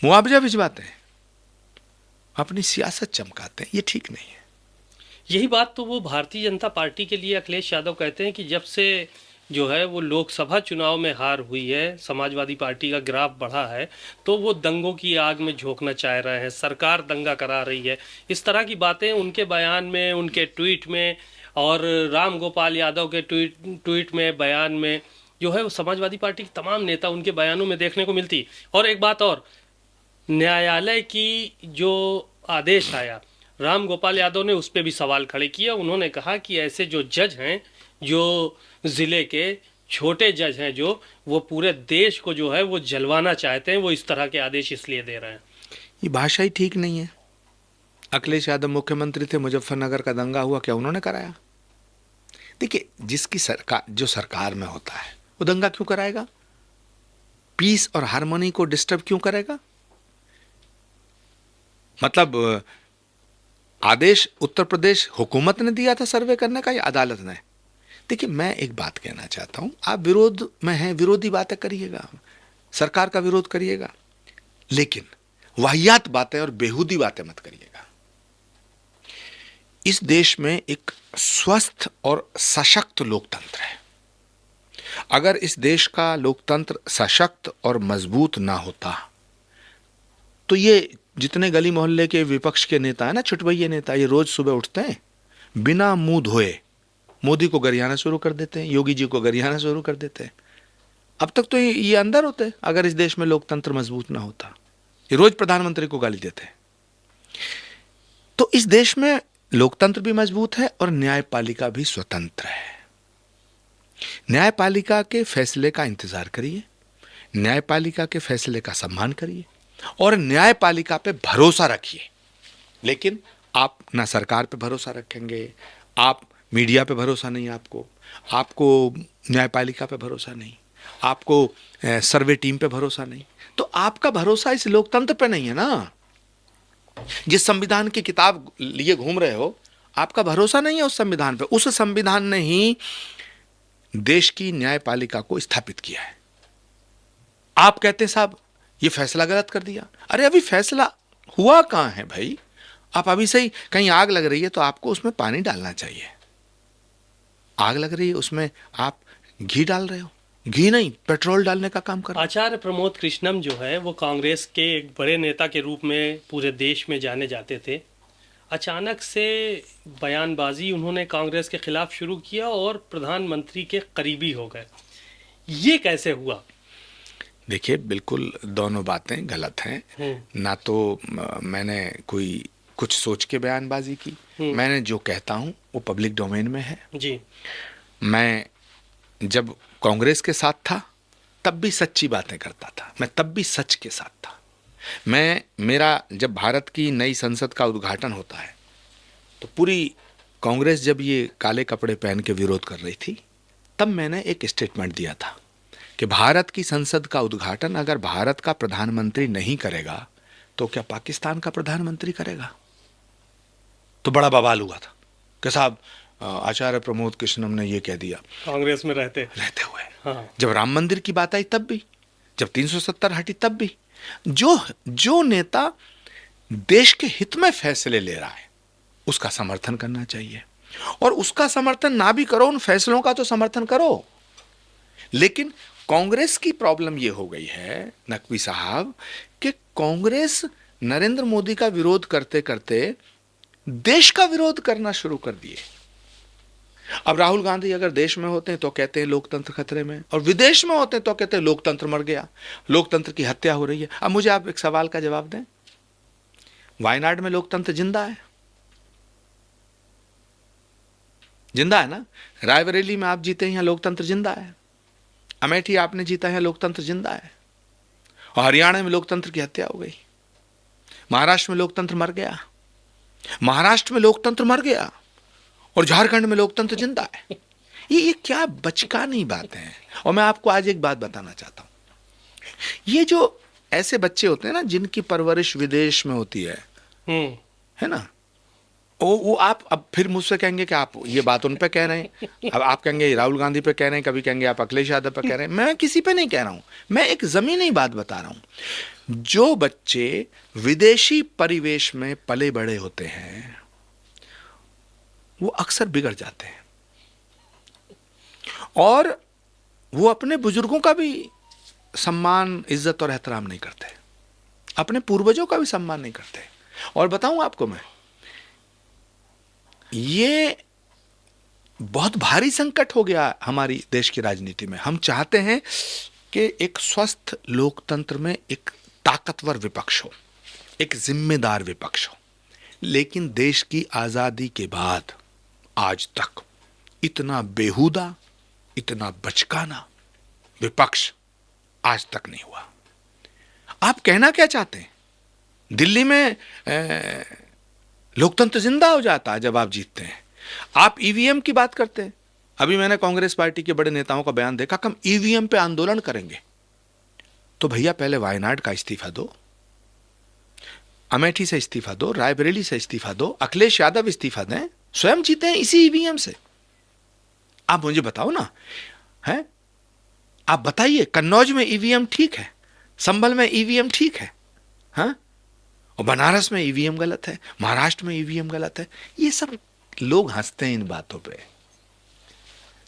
मुआवजा भिजवाते हैं, अपनी सियासत चमकाते हैं। ये ठीक नहीं है। यही बात तो वो भारतीय जनता पार्टी के लिए अखिलेश यादव कहते हैं कि जब से जो है वो लोकसभा चुनाव में हार हुई है, समाजवादी पार्टी का ग्राफ बढ़ा है, तो वो दंगों की आग में झोंकना चाह रहे हैं, सरकार दंगा करा रही है। इस तरह की बातें उनके बयान में, उनके ट्वीट में और राम गोपाल यादव के ट्वीट में, बयान में जो है वो समाजवादी पार्टी के तमाम नेता उनके बयानों में देखने को मिलती। और एक बात और, न्यायालय की जो आदेश आया, राम गोपाल यादव ने उस पर भी सवाल खड़े किए। उन्होंने कहा कि ऐसे जो जज हैं, जो ज़िले के छोटे जज हैं, जो वो पूरे देश को जो है वो जलवाना चाहते हैं, वो इस तरह के आदेश इसलिए दे रहे हैं। ये भाषा ही ठीक नहीं है। अखिलेश यादव मुख्यमंत्री थे, मुजफ्फरनगर का दंगा हुआ, क्या उन्होंने कराया? देखिए, जिसकी सरकार, जो सरकार में होता है, वो दंगा क्यों कराएगा? पीस और हार्मनी को डिस्टर्ब क्यों करेगा? मतलब आदेश उत्तर प्रदेश हुकूमत ने दिया था सर्वे करने का या अदालत ने? देखिए, मैं एक बात कहना चाहता हूं, आप विरोध में हैं, विरोधी बातें करिएगा, सरकार का विरोध करिएगा, लेकिन वाहियात बातें और बेहूदी बातें मत करिएगा। इस देश में एक स्वस्थ और सशक्त लोकतंत्र है। अगर इस देश का लोकतंत्र सशक्त और मजबूत ना होता तो ये जितने गली मोहल्ले के विपक्ष के नेता है ना, छुटभइये नेता, ये रोज सुबह उठते हैं, बिना मुंह धोए मोदी को गरियाना शुरू कर देते हैं, योगी जी को गरियाना शुरू कर देते हैं। अब तक तो ये अंदर होते, अगर इस देश में लोकतंत्र मजबूत ना होता, ये रोज प्रधानमंत्री को गाली देते हैं। तो इस देश में लोकतंत्र भी मजबूत है और न्यायपालिका भी स्वतंत्र है। न्यायपालिका के फैसले का इंतजार करिए, न्यायपालिका के फैसले का सम्मान करिए और न्यायपालिका पे भरोसा रखिए। लेकिन आप ना सरकार पे भरोसा रखेंगे, आप मीडिया पे भरोसा नहीं, आपको न्यायपालिका पे भरोसा नहीं, आपको सर्वे टीम पे भरोसा नहीं, तो आपका भरोसा इस लोकतंत्र पे नहीं है ना। जिस संविधान की किताब लिए घूम रहे हो, आपका भरोसा नहीं है उस संविधान पे। उस संविधान ने ही देश की न्यायपालिका को स्थापित किया है। आप कहते हैं साहब ये फैसला गलत कर दिया। अरे अभी फैसला हुआ कहां है भाई? आप अभी से ही, कहीं आग लग रही है तो आपको उसमें पानी डालना चाहिए। आग लग रही है, उसमें आप घी डाल रहे हो, घी नहीं पेट्रोल डालने का काम कर रहे हो। आचार्य प्रमोद कृष्णम जो है वो कांग्रेस के एक बड़े नेता के रूप में पूरे देश में जाने जाते थे। अचानक से बयानबाजी उन्होंने कांग्रेस के खिलाफ शुरू किया और प्रधानमंत्री के करीबी हो गए। ये कैसे हुआ? देखिए, बिल्कुल दोनों बातें गलत हैं। ना तो मैंने कोई कुछ सोच के बयानबाजी की, मैंने जो कहता हूं वो पब्लिक डोमेन में है जी। मैं जब कांग्रेस के साथ था तब भी सच्ची बातें करता था, मैं तब भी सच के साथ था। मेरा जब भारत की नई संसद का उद्घाटन होता है तो पूरी कांग्रेस जब ये काले कपड़े पहन के विरोध कर रही थी, तब मैंने एक स्टेटमेंट दिया था कि भारत की संसद का उद्घाटन अगर भारत का प्रधानमंत्री नहीं करेगा तो क्या पाकिस्तान का प्रधानमंत्री करेगा? तो बड़ा बवाल हुआ था कि साहब आचार्य प्रमोद कृष्णम ने ये कह दिया कांग्रेस में रहते हुए। हाँ। जब राम मंदिर की बात आई तब भी, जब 370 हटी तब भी। जो नेता देश के हित में फैसले ले रहा है उसका समर्थन करना चाहिए, और उसका समर्थन ना भी करो, उन फैसलों का तो समर्थन करो। लेकिन कांग्रेस की प्रॉब्लम यह हो गई है नकवी साहब कि कांग्रेस नरेंद्र मोदी का विरोध करते करते देश का विरोध करना शुरू कर दिए। अब राहुल गांधी अगर देश में होते हैं तो कहते हैं लोकतंत्र खतरे में, और विदेश में होते हैं तो कहते हैं लोकतंत्र मर गया, लोकतंत्र की हत्या हो रही है। अब मुझे आप एक सवाल का जवाब दें, वायनाड में लोकतंत्र जिंदा है? जिंदा है ना? रायबरेली में आप जीते हैं, यहां लोकतंत्र जिंदा है। अमेठी आपने जीता है, लोकतंत्र जिंदा है। और हरियाणा में लोकतंत्र की हत्या हो गई, महाराष्ट्र में लोकतंत्र मर गया, महाराष्ट्र में लोकतंत्र मर गया, और झारखंड में लोकतंत्र जिंदा है। ये क्या बचकानी बातें हैं। और मैं आपको आज एक बात बताना चाहता हूं, ये जो ऐसे बच्चे होते हैं ना जिनकी परवरिश विदेश में होती है ना, वो आप अब फिर मुझसे कहेंगे कि आप ये बात उन पे कह रहे हैं, अब आप कहेंगे राहुल गांधी पे कह रहे हैं, कभी कहेंगे आप अखिलेश यादव पे कह रहे हैं। मैं किसी पे नहीं कह रहा हूं, मैं एक जमीनी बात बता रहा हूं। जो बच्चे विदेशी परिवेश में पले बड़े होते हैं वो अक्सर बिगड़ जाते हैं, और वो अपने बुजुर्गों का भी सम्मान, इज्जत और एहतराम नहीं करते, अपने पूर्वजों का भी सम्मान नहीं करते। और बताऊं आपको मैं, ये बहुत भारी संकट हो गया हमारी देश की राजनीति में। हम चाहते हैं कि एक स्वस्थ लोकतंत्र में एक ताकतवर विपक्ष हो, एक जिम्मेदार विपक्ष हो, लेकिन देश की आजादी के बाद आज तक इतना बेहुदा, इतना बचकाना विपक्ष आज तक नहीं हुआ। आप कहना क्या चाहते हैं? दिल्ली में लोकतंत्र जिंदा हो जाता है जब आप जीतते हैं। आप ईवीएम की बात करते हैं। अभी मैंने कांग्रेस पार्टी के बड़े नेताओं का बयान देखा कि हम ईवीएम पे आंदोलन करेंगे। तो भैया पहले वायनाड का इस्तीफा दो, अमेठी से इस्तीफा दो, रायबरेली से इस्तीफा दो, अखिलेश यादव इस्तीफा दें, स्वयं जीते हैं इसी ईवीएम से। आप मुझे बताओ ना, है आप बताइए, कन्नौज में ईवीएम ठीक है, संभल में ईवीएम ठीक है, हाँ, और बनारस में ईवीएम गलत है, महाराष्ट्र में ईवीएम गलत है। ये सब लोग हंसते हैं इन बातों पे।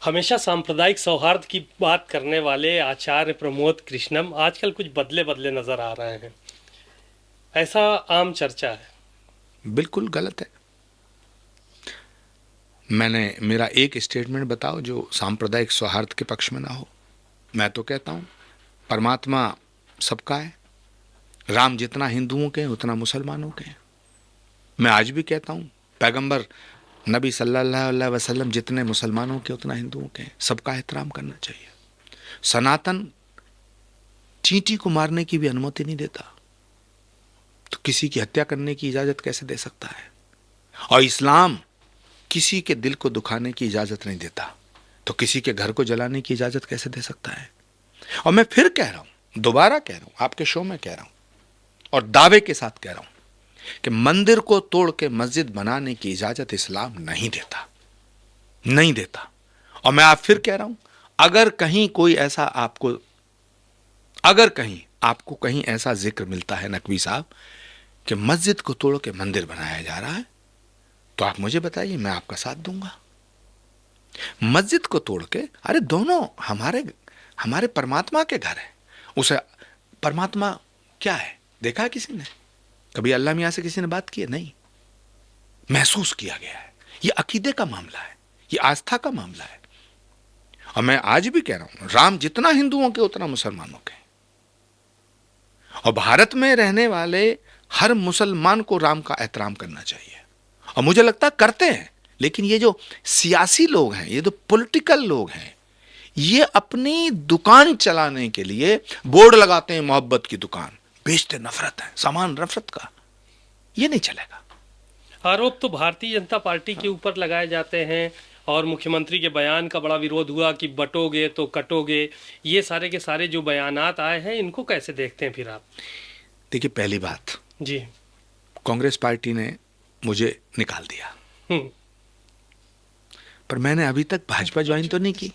हमेशा सांप्रदायिक सौहार्द की बात करने वाले आचार्य प्रमोद कृष्णम आजकल कुछ बदले बदले नजर आ रहे हैं, ऐसा आम चर्चा है। बिल्कुल गलत है। मेरा एक स्टेटमेंट बताओ जो सांप्रदायिक सौहार्द के पक्ष में ना हो। मैं तो कहता हूं परमात्मा सबका है, राम जितना हिंदुओं के उतना मुसलमानों के। मैं आज भी कहता हूं पैगंबर नबी सल्लल्लाहु अलैहि वसल्लम जितने मुसलमानों के उतना हिंदुओं के। सबका एहतराम करना चाहिए। सनातन चींटी को मारने की भी अनुमति नहीं देता, तो किसी की हत्या करने की इजाजत कैसे दे सकता है? और इस्लाम किसी के दिल को दुखाने की इजाजत नहीं देता, तो किसी के घर को जलाने की इजाजत कैसे दे सकता है? और मैं फिर कह रहा हूं, दोबारा कह रहा हूं, आपके शो में कह रहा हूं और दावे के साथ कह रहा हूं कि मंदिर को तोड़ के मस्जिद बनाने की इजाजत इस्लाम नहीं देता, नहीं देता। और मैं आप फिर कह रहा हूं, अगर कहीं कोई ऐसा आपको कहीं ऐसा जिक्र मिलता है नकवी साहब कि मस्जिद को तोड़ के मंदिर बनाया जा रहा है, तो आप मुझे बताइए, मैं आपका साथ दूंगा। मस्जिद को तोड़ के, अरे दोनों हमारे परमात्मा के घर है। उसे परमात्मा क्या है देखा है किसी ने? कभी अल्लाह मियां से किसी ने बात की है? नहीं, महसूस किया गया है। ये अकीदे का मामला है, ये आस्था का मामला है। और मैं आज भी कह रहा हूं, राम जितना हिंदुओं के उतना मुसलमानों के। और भारत में रहने वाले हर मुसलमान को राम का एहतराम करना चाहिए, और मुझे लगता है करते हैं। लेकिन ये जो सियासी लोग हैं, ये जो पॉलिटिकल लोग हैं, ये अपनी दुकान चलाने के लिए बोर्ड लगाते हैं, मोहब्बत की दुकान, बेचते नफरत है, सामान नफरत का। ये नहीं चलेगा। आरोप तो भारतीय जनता पार्टी के ऊपर लगाए जाते हैं, और मुख्यमंत्री के बयान का बड़ा विरोध हुआ कि बटोगे तो कटोगे। ये सारे के सारे जो बयानात आए हैं, इनको कैसे देखते हैं फिर आप? देखिए, पहली बात जी, कांग्रेस पार्टी ने मुझे निकाल दिया, पर मैंने अभी तक भाजपा ज्वाइन तो नहीं की।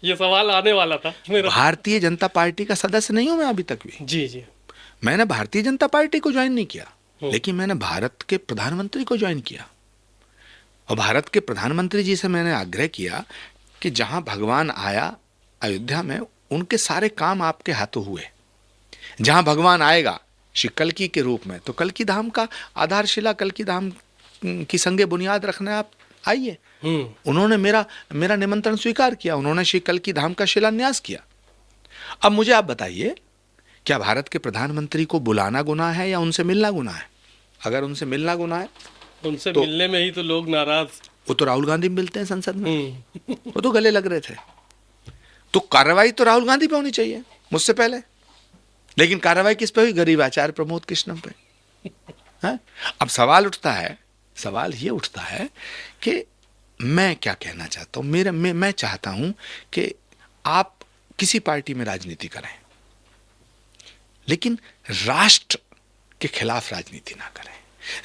ये सवाल आने वाला था मेरा। भारतीय जनता पार्टी का सदस्य नहीं हूं मैं अभी तक भी। जी जी, मैंने भारतीय जनता पार्टी को ज्वाइन नहीं किया, लेकिन मैंने भारत के प्रधानमंत्री को ज्वाइन किया। और भारत के प्रधानमंत्री जी से मैंने आग्रह किया कि जहां भगवान आया अयोध्या में, उनके सारे काम आपके हाथों हुए। जहां भगवान आएगा श्री कल्कि के रूप में, तो कल्कि धाम का आधारशिला, कल्कि धाम की संगे बुनियाद रखने आप आइए। उन्होंने मेरा निमंत्रण स्वीकार किया, उन्होंने श्री कल्कि धाम का शिलान्यास किया। अब मुझे आप बताइए, क्या भारत के प्रधानमंत्री को बुलाना गुनाह है या उनसे मिलना गुनाह है? अगर उनसे मिलना गुनाह है, उनसे तो मिलने में ही तो लोग नाराज। वो तो राहुल गांधी मिलते हैं संसद में, वो तो गले लग रहे थे। तो कार्रवाई तो राहुल गांधी पे होनी चाहिए मुझसे पहले, लेकिन कार्रवाई किस पे हुई? गरीब आचार्य प्रमोद कृष्णम पे। हैं? अब सवाल ये उठता है कि मैं क्या कहना चाहता हूं। मैं चाहता हूं कि आप किसी पार्टी में राजनीति करें, लेकिन राष्ट्र के खिलाफ राजनीति ना करें।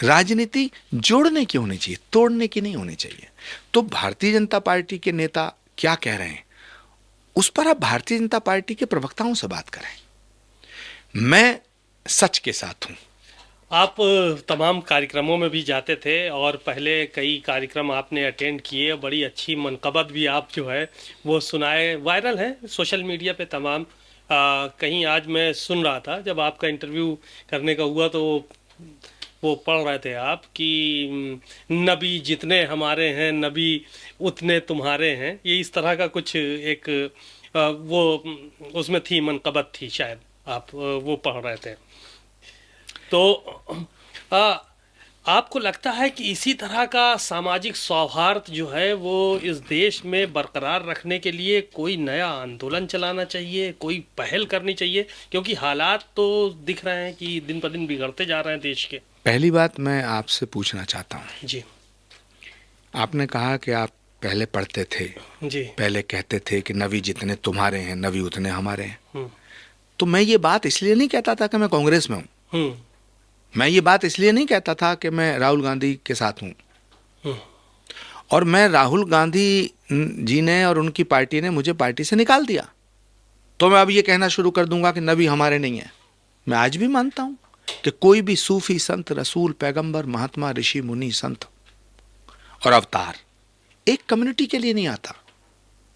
राजनीति जोड़ने की होनी चाहिए, तोड़ने की नहीं होनी चाहिए। तो भारतीय जनता पार्टी के नेता क्या कह रहे हैं, उस पर आप भारतीय जनता पार्टी के प्रवक्ताओं से बात करें। मैं सच के साथ हूं। आप तमाम कार्यक्रमों में भी जाते थे और पहले कई कार्यक्रम आपने अटेंड किए, बड़ी अच्छी मनकबत भी आप जो है वो सुनाए, वायरल है सोशल मीडिया पे तमाम। कहीं आज मैं सुन रहा था जब आपका इंटरव्यू करने का हुआ, तो वो पढ़ रहे थे आप कि नबी जितने हमारे हैं नबी उतने तुम्हारे हैं, ये इस तरह का कुछ एक वो उसमें थी, मनकबत थी शायद, आप वो पढ़ रहे थे। तो आ, आपको लगता है कि इसी तरह का सामाजिक सौहार्द जो है वो इस देश में बरकरार रखने के लिए कोई नया आंदोलन चलाना चाहिए, कोई पहल करनी चाहिए? क्योंकि हालात तो दिख रहे हैं कि दिन पर दिन बिगड़ते जा रहे हैं देश के। पहली बात मैं आपसे पूछना चाहता हूं जी। आपने कहा कि आप पहले पढ़ते थे, जी। पहले कहते थे कि नबी जितने तुम्हारे हैं नबी उतने हमारे हैं। हम्म। तो मैं ये बात इसलिए नहीं कहता था कि मैं कांग्रेस में हूं। हम्म। मैं ये बात इसलिए नहीं कहता था कि मैं राहुल गांधी के साथ हूं। हम्म। और मैं राहुल गांधी जी ने और उनकी पार्टी ने मुझे पार्टी से निकाल दिया, तो मैं अब ये कहना शुरू कर दूंगा कि नबी हमारे नहीं है। मैं आज भी मानता हूं कि कोई भी सूफी संत, रसूल, पैगंबर, महात्मा, ऋषि, मुनि, संत और अवतार एक कम्युनिटी के लिए नहीं आता,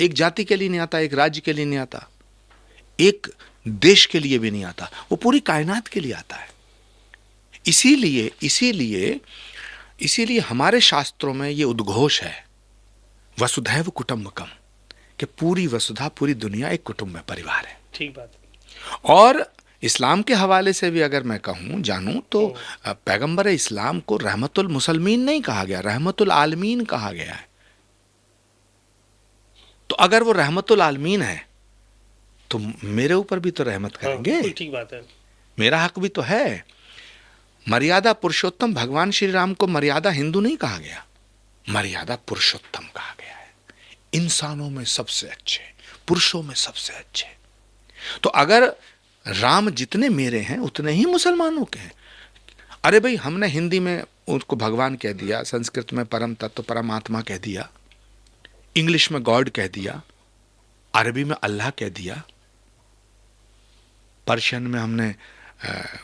एक जाति के लिए नहीं आता, एक राज्य के लिए नहीं आता, एक देश के लिए भी नहीं आता, वो पूरी कायनात के लिए आता है। इसीलिए हमारे शास्त्रों में ये उद्घोष है, वसुधैव कुटुंबकम, कि पूरी वसुधा, पूरी दुनिया एक कुटुंब में, परिवार है। ठीक बात। और इस्लाम के हवाले से भी अगर मैं कहूँ, जानूँ, तो पैगंबर इस्लाम को रहमतुल मुसलमीन नहीं कहा गया, रहमतुल आलमीन कहा गया है। तो अगर वो रहमतुल आलमीन है तो मेरे ऊपर भी तो रहमत करेंगे। ठीक बात है। मेरा हक भी तो है। मर्यादा पुरुषोत्तम, भगवान श्री राम को मर्यादा हिंदू नहीं कहा गया, मर्यादा पुरुषोत्तम कहा गया है। इंसानों में सबसे अच्छे, पुरुषों में सबसे अच्छे। तो अगर राम जितने मेरे हैं उतने ही मुसलमानों के हैं। अरे भाई, हमने हिंदी में उसको भगवान कह दिया, संस्कृत में परम तत्व, परमात्मा कह दिया, इंग्लिश में गॉड कह दिया, अरबी में अल्लाह कह दिया, पर्शियन में हमने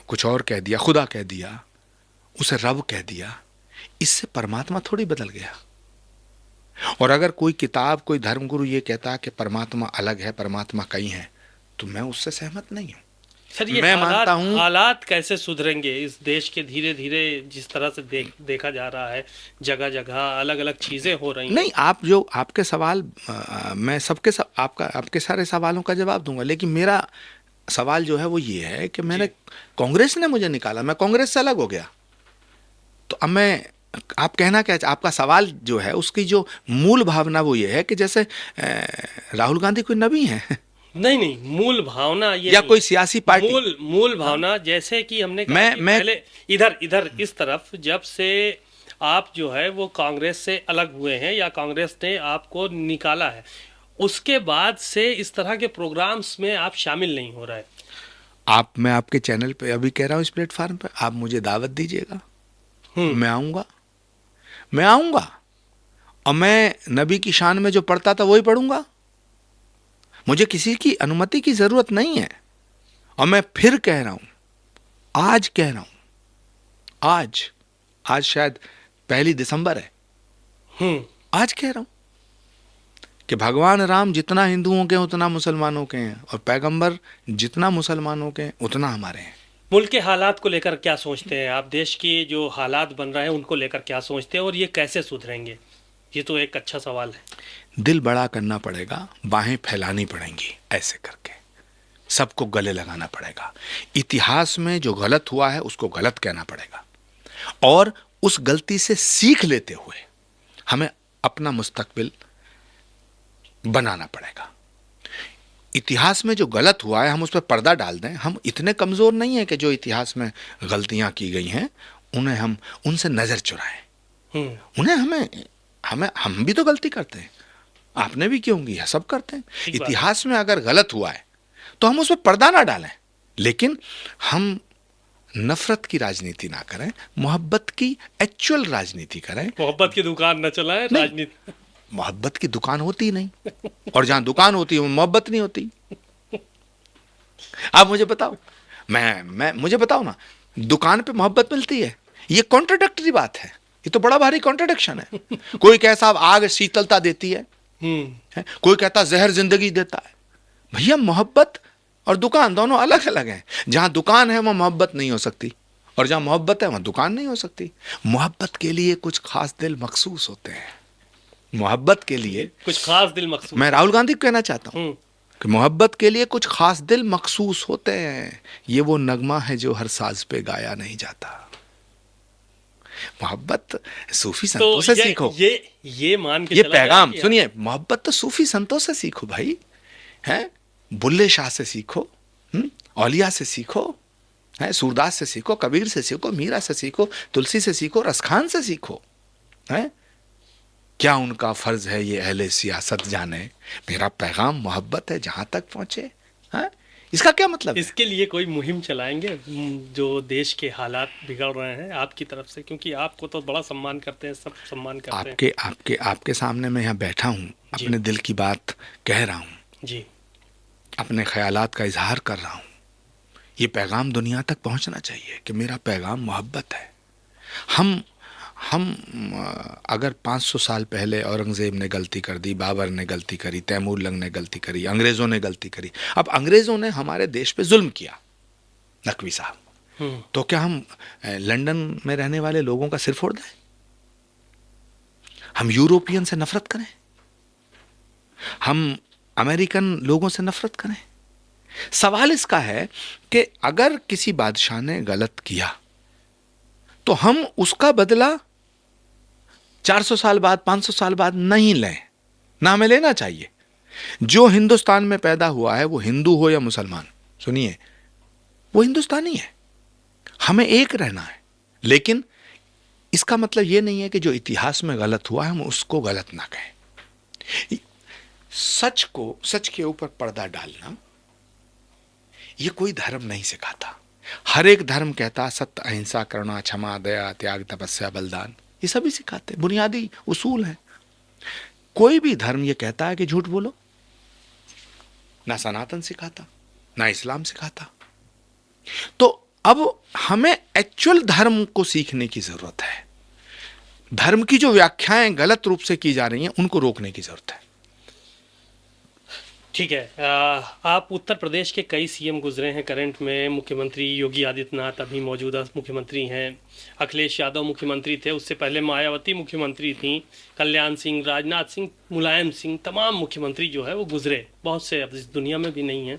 कुछ और कह दिया, खुदा कह दिया, उसे रब कह दिया। इससे परमात्मा थोड़ी बदल गया। और अगर कोई किताब, कोई धर्मगुरु ये कहता है कि परमात्मा अलग है, परमात्मा कई है, तो मैं उससे सहमत नहीं हूं। सर, ये मैं मानता हूं, हालात कैसे सुधरेंगे इस देश के? धीरे धीरे जिस तरह से देखा जा रहा है, जगह जगह अलग अलग चीजें हो रही हैं। नहीं, आप जो आपके सवाल, मैं आपके सारे सवालों का जवाब दूंगा, लेकिन मेरा सवाल जो है वो ये है कि मैंने, कांग्रेस ने मुझे निकाला, मैं कांग्रेस से अलग हो गया। तो अब मैं, आप कहना क्या, आपका सवाल जो है उसकी जो मूल भावना वो ये है कि जैसे राहुल गांधी कोई नबी हैं। नहीं नहीं, मूल भावना ये या कोई सियासी पार्टी, मूल भावना जैसे कि हमने कहा कि पहले इधर इस तरफ जब से आप जो है वो कांग्रेस से अलग हुए हैं या कांग्रेस ने आपको निकाला है, उसके बाद से इस तरह के प्रोग्राम्स में आप शामिल नहीं हो रहे। मैं आपके चैनल पे अभी कह रहा हूँ, इस प्लेटफॉर्म पे आप मुझे दावत दीजिएगा, मैं आऊंगा और मैं नबी की शान में जो पढ़ता था वही पढ़ूंगा। मुझे किसी की अनुमति की जरूरत नहीं है। और मैं फिर कह रहा हूं, आज कह रहा हूं, आज शायद 1 दिसंबर है, आज कह रहा हूं कि भगवान राम जितना हिंदुओं के उतना मुसलमानों के हैं, और पैगंबर जितना मुसलमानों के उतना हमारे हैं। मुल्क के हालात को लेकर क्या सोचते हैं आप? देश के जो हालात बन रहे हैं उनको लेकर क्या सोचते हैं और ये कैसे सुधरेंगे? ये तो एक अच्छा सवाल है। दिल बड़ा करना पड़ेगा, बाहें फैलानी पड़ेंगी, ऐसे करके सबको गले लगाना पड़ेगा। इतिहास में जो गलत हुआ है उसको गलत कहना पड़ेगा, और उस गलती से सीख लेते हुए हमें अपना मुस्तकबिल बनाना पड़ेगा। इतिहास में जो गलत हुआ है हम उस पर पर्दा डाल दें। हम इतने कमज़ोर नहीं हैं कि जो इतिहास में गलतियां की गई हैं उन्हें हम उनसे नज़र चुराएं। उन्हें हमें हमें हम भी तो गलती करते हैं, आपने भी की होंगी, यह सब करते हैं। इतिहास में अगर गलत हुआ है तो हम उस पर पर्दा ना डालें, लेकिन हम नफरत की राजनीति ना करें, मोहब्बत की एक्चुअल राजनीति करें। मोहब्बत की दुकान न चलाएं, राजनीति। मोहब्बत की दुकान होती नहीं, और जहां दुकान होती है वो मोहब्बत नहीं होती। आप मुझे बताओ, मुझे बताओ ना, दुकान पे मोहब्बत मिलती है? ये कॉन्ट्राडिक्टरी बात है, ये तो बड़ा भारी कॉन्ट्राडिक्शन है। कोई कहे साहब आग शीतलता देती है, कोई कहता जहर जिंदगी देता है। भैया मोहब्बत और दुकान दोनों अलग अलग हैं। जहां दुकान है वहां मोहब्बत नहीं हो सकती, और जहां मोहब्बत है वहां दुकान नहीं हो सकती। मोहब्बत के लिए कुछ खास दिल मखसूस होते हैं, मोहब्बत के लिए कुछ खास दिल मखसूस। मैं राहुल गांधी को कहना चाहता हूं कि मोहब्बत के लिए कुछ खास दिल मखसूस होते हैं। ये वो नगमा है जो हर साज पे गाया नहीं जाता। मोहब्बत सूफी संतों से सीखो। ये मान के ये पैगाम सुनिए, मोहब्बत तो सूफी संतों से सीखो भाई, हैं? बुल्ले शाह से सीखो, औलिया से सीखो, है सूरदास से सीखो, कबीर से सीखो, मीरा से सीखो, तुलसी से सीखो, रसखान से सीखो। है क्या उनका फर्ज है ये अहले सियासत जाने। मेरा पैगाम मोहब्बत है, जहां तक पहुंचे। है इसका क्या मतलब? इसके लिए कोई मुहिम चलाएंगे जो देश के हालात बिगड़ रहे हैं आपकी तरफ से, क्योंकि आपको तो बड़ा सम्मान करते हैं, सब सम्मान करते हैं। आपके सामने मैं यहाँ बैठा हूँ, अपने दिल की बात कह रहा हूँ जी, अपने ख्यालात का इजहार कर रहा हूँ। ये पैगाम दुनिया तक पहुंचना चाहिए कि मेरा पैगाम मोहब्बत है। हम अगर 500 साल पहले औरंगज़ेब ने गलती कर दी, बाबर ने गलती करी, तैमूर लंग ने गलती करी, अंग्रेज़ों ने गलती करी, अब अंग्रेज़ों ने हमारे देश पे जुल्म किया, नकवी साहब, तो क्या हम लंदन में रहने वाले लोगों का सिर फोड़ दें? हम यूरोपियन से नफरत करें? हम अमेरिकन लोगों से नफरत करें? सवाल इसका है कि अगर किसी बादशाह ने गलत किया तो हम उसका बदला 400 साल बाद, 500 साल बाद नहीं लें, ना हमें लेना चाहिए। जो हिंदुस्तान में पैदा हुआ है, वो हिंदू हो या मुसलमान, सुनिए, वो हिंदुस्तानी है, हमें एक रहना है। लेकिन इसका मतलब ये नहीं है कि जो इतिहास में गलत हुआ है हम उसको गलत ना कहें। सच के ऊपर पर्दा डालना ये कोई धर्म नहीं सिखाता। हर एक धर्म कहता सत्य, अहिंसा, करुणा, क्षमा, दया, त्याग, तपस्या, बलिदान, ये सभी सिखाते, बुनियादी उसूल हैं। कोई भी धर्म ये कहता है कि झूठ बोलो, ना सनातन सिखाता, ना इस्लाम सिखाता। तो अब हमें एक्चुअल धर्म को सीखने की जरूरत है। धर्म की जो व्याख्याएं गलत रूप से की जा रही हैं उनको रोकने की जरूरत है। ठीक है, आप उत्तर प्रदेश के कई सीएम गुजरे हैं। करंट में मुख्यमंत्री योगी आदित्यनाथ अभी मौजूदा मुख्यमंत्री हैं, अखिलेश यादव मुख्यमंत्री थे, उससे पहले मायावती मुख्यमंत्री थी, कल्याण सिंह, राजनाथ सिंह, मुलायम सिंह, तमाम मुख्यमंत्री जो है वो गुजरे, बहुत से अब इस दुनिया में भी नहीं हैं।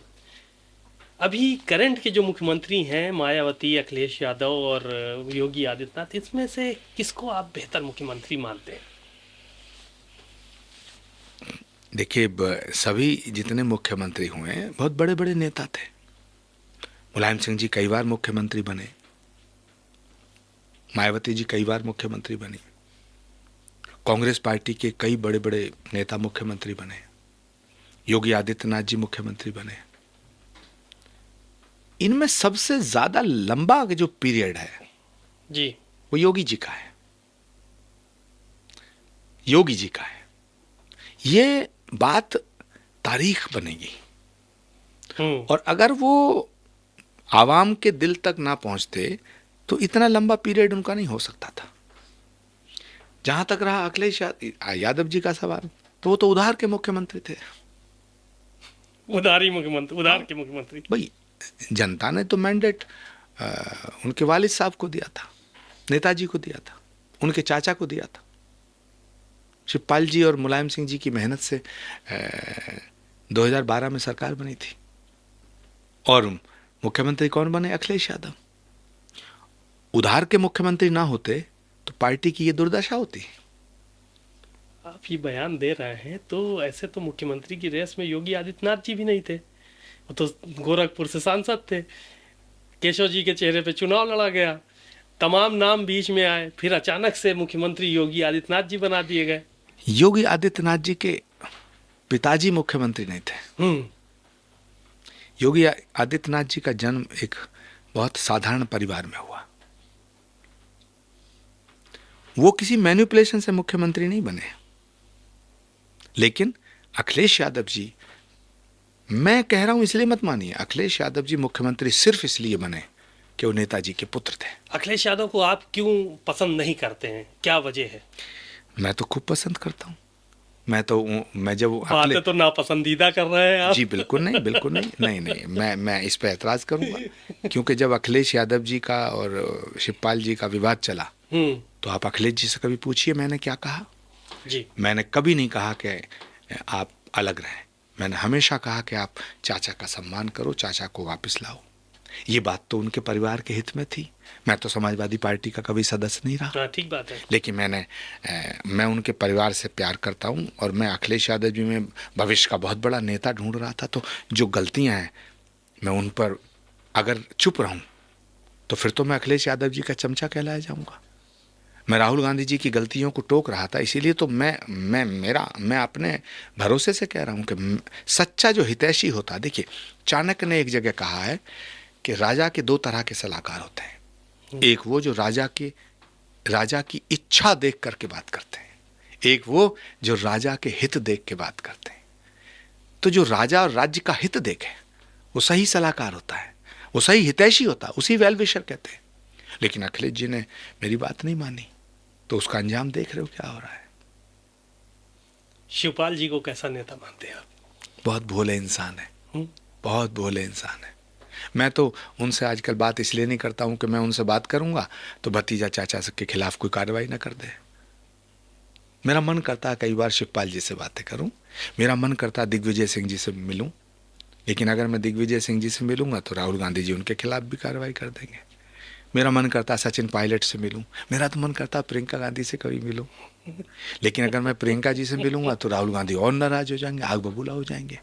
अभी करंट के जो मुख्यमंत्री हैं मायावती, अखिलेश यादव और योगी आदित्यनाथ, इसमें से किसको आप बेहतर मुख्यमंत्री मानते हैं? देखिए, सभी जितने मुख्यमंत्री हुए हैं बहुत बड़े बड़े नेता थे। मुलायम सिंह जी कई बार मुख्यमंत्री बने, मायावती जी कई बार मुख्यमंत्री बनी, कांग्रेस पार्टी के कई बड़े बड़े नेता मुख्यमंत्री बने, योगी आदित्यनाथ जी मुख्यमंत्री बने। इनमें सबसे ज्यादा लंबा जो पीरियड है जी, वो योगी जी का है, योगी जी का है। ये बात तारीख बनेगी, और अगर वो आवाम के दिल तक ना पहुंचते तो इतना लंबा पीरियड उनका नहीं हो सकता था। जहां तक रहा अखिलेश यादव जी का सवाल, तो वो तो उधार के मुख्यमंत्री थे, उधार के मुख्यमंत्री। भाई जनता ने तो मैंडेट उनके वालिद साहब को दिया था, नेताजी को दिया था, उनके चाचा को दिया था। शिवपाल जी और मुलायम सिंह जी की मेहनत से 2012 में सरकार बनी थी, और मुख्यमंत्री कौन बने? अखिलेश यादव। उधार के मुख्यमंत्री ना होते तो पार्टी की ये दुर्दशा होती। आप ये बयान दे रहे हैं तो ऐसे तो मुख्यमंत्री की रेस में योगी आदित्यनाथ जी भी नहीं थे, वो तो गोरखपुर से सांसद थे। केशव जी के चेहरे पे चुनाव लड़ा गया, तमाम नाम बीच में आए, फिर अचानक से मुख्यमंत्री योगी आदित्यनाथ जी बना दिए गए। योगी आदित्यनाथ जी के पिताजी मुख्यमंत्री नहीं थे। हम्म। योगी आदित्यनाथ जी का जन्म एक बहुत साधारण परिवार में हुआ। वो किसी मैनिपुलेशन से मुख्यमंत्री नहीं बने। लेकिन अखिलेश यादव जी, मैं कह रहा हूं इसलिए मत मानिए, अखिलेश यादव जी मुख्यमंत्री सिर्फ इसलिए बने कि वो नेताजी के पुत्र थे। अखिलेश यादव को आप क्यों पसंद नहीं करते हैं, क्या वजह है? मैं तो खूब पसंद करता हूं। मैं जब बातें तो नापसंदीदा कर रहे हैं आप। जी बिल्कुल नहीं, बिल्कुल नहीं, नहीं नहीं, मैं इस पे ऐतराज करूंगा। क्योंकि जब अखिलेश यादव जी का और शिवपाल जी का विवाद चला, तो आप अखिलेश जी से कभी पूछिए मैंने क्या कहा। जी। मैंने कभी नहीं कहा कि आप अलग रहें। मैंने हमेशा कहा कि आप चाचा का सम्मान करो, चाचा को वापस लाओ। ये बात तो उनके परिवार के हित में थी। मैं तो समाजवादी पार्टी का कभी सदस्य नहीं रहा। हाँ, ठीक बात है। लेकिन मैं उनके परिवार से प्यार करता हूं, और मैं अखिलेश यादव जी में भविष्य का बहुत बड़ा नेता ढूंढ रहा था। तो जो गलतियां हैं, मैं उन पर अगर चुप रहूं तो फिर तो मैं अखिलेश यादव जी का चमचा कहलाया जाऊंगा। मैं राहुल गांधी जी की गलतियों को टोक रहा था, इसीलिए तो मैं अपने भरोसे से कह रहा हूं कि सच्चा जो हितैषी होता, देखिए चाणक्य ने एक जगह कहा है कि राजा के दो तरह के सलाहकार होते हैं। एक वो जो राजा की इच्छा देख करके बात करते हैं, एक वो जो राजा के हित देख के बात करते हैं। तो जो राजा और राज्य का हित देखे वो सही सलाहकार होता है, वो सही हितैषी होता है, उसी वेल विशर कहते हैं। लेकिन अखिलेश जी ने मेरी बात नहीं मानी, तो उसका अंजाम देख रहे हो क्या हो रहा है। शिवपाल जी को कैसा नेता मानते हैं आप? बहुत भोले इंसान है, बहुत भोले इंसान है। मैं तो उनसे आजकल बात इसलिए नहीं करता हूं कि मैं उनसे बात करूंगा तो भतीजा चाचा के खिलाफ कोई कार्रवाई ना कर दे। मेरा मन करता है कई बार शिवपाल जी से बातें करूं, मेरा मन करता है दिग्विजय सिंह जी से मिलूं। लेकिन अगर मैं दिग्विजय सिंह जी से मिलूंगा तो राहुल गांधी जी उनके खिलाफ भी कार्रवाई कर देंगे। मेरा मन करता है सचिन पायलट से मिलूं, मेरा तो मन करता है प्रियंका गांधी से कभी मिलूं। लेकिन अगर मैं प्रियंका जी से मिलूंगा तो राहुल गांधी और नाराज हो जाएंगे, आग बबूला हो जाएंगे।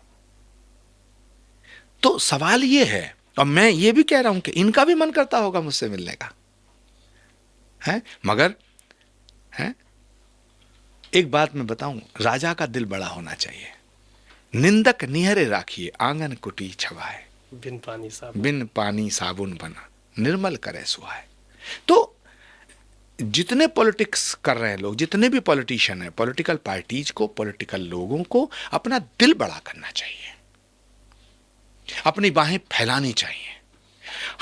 तो सवाल ये है, और मैं ये भी कह रहा हूं कि इनका भी मन करता होगा मुझसे मिलने का, है? मगर है एक बात मैं बताऊं, राजा का दिल बड़ा होना चाहिए। निंदक निहरे राखिए, आंगन कुटी छवाए, बिन पानी साबुन बना, निर्मल करे सुहाए। तो जितने पॉलिटिक्स कर रहे हैं लोग, जितने भी पॉलिटिशियन हैं, पॉलिटिकल पार्टीज को, पॉलिटिकल लोगों को अपना दिल बड़ा करना चाहिए, अपनी बाहें फैलानी चाहिए।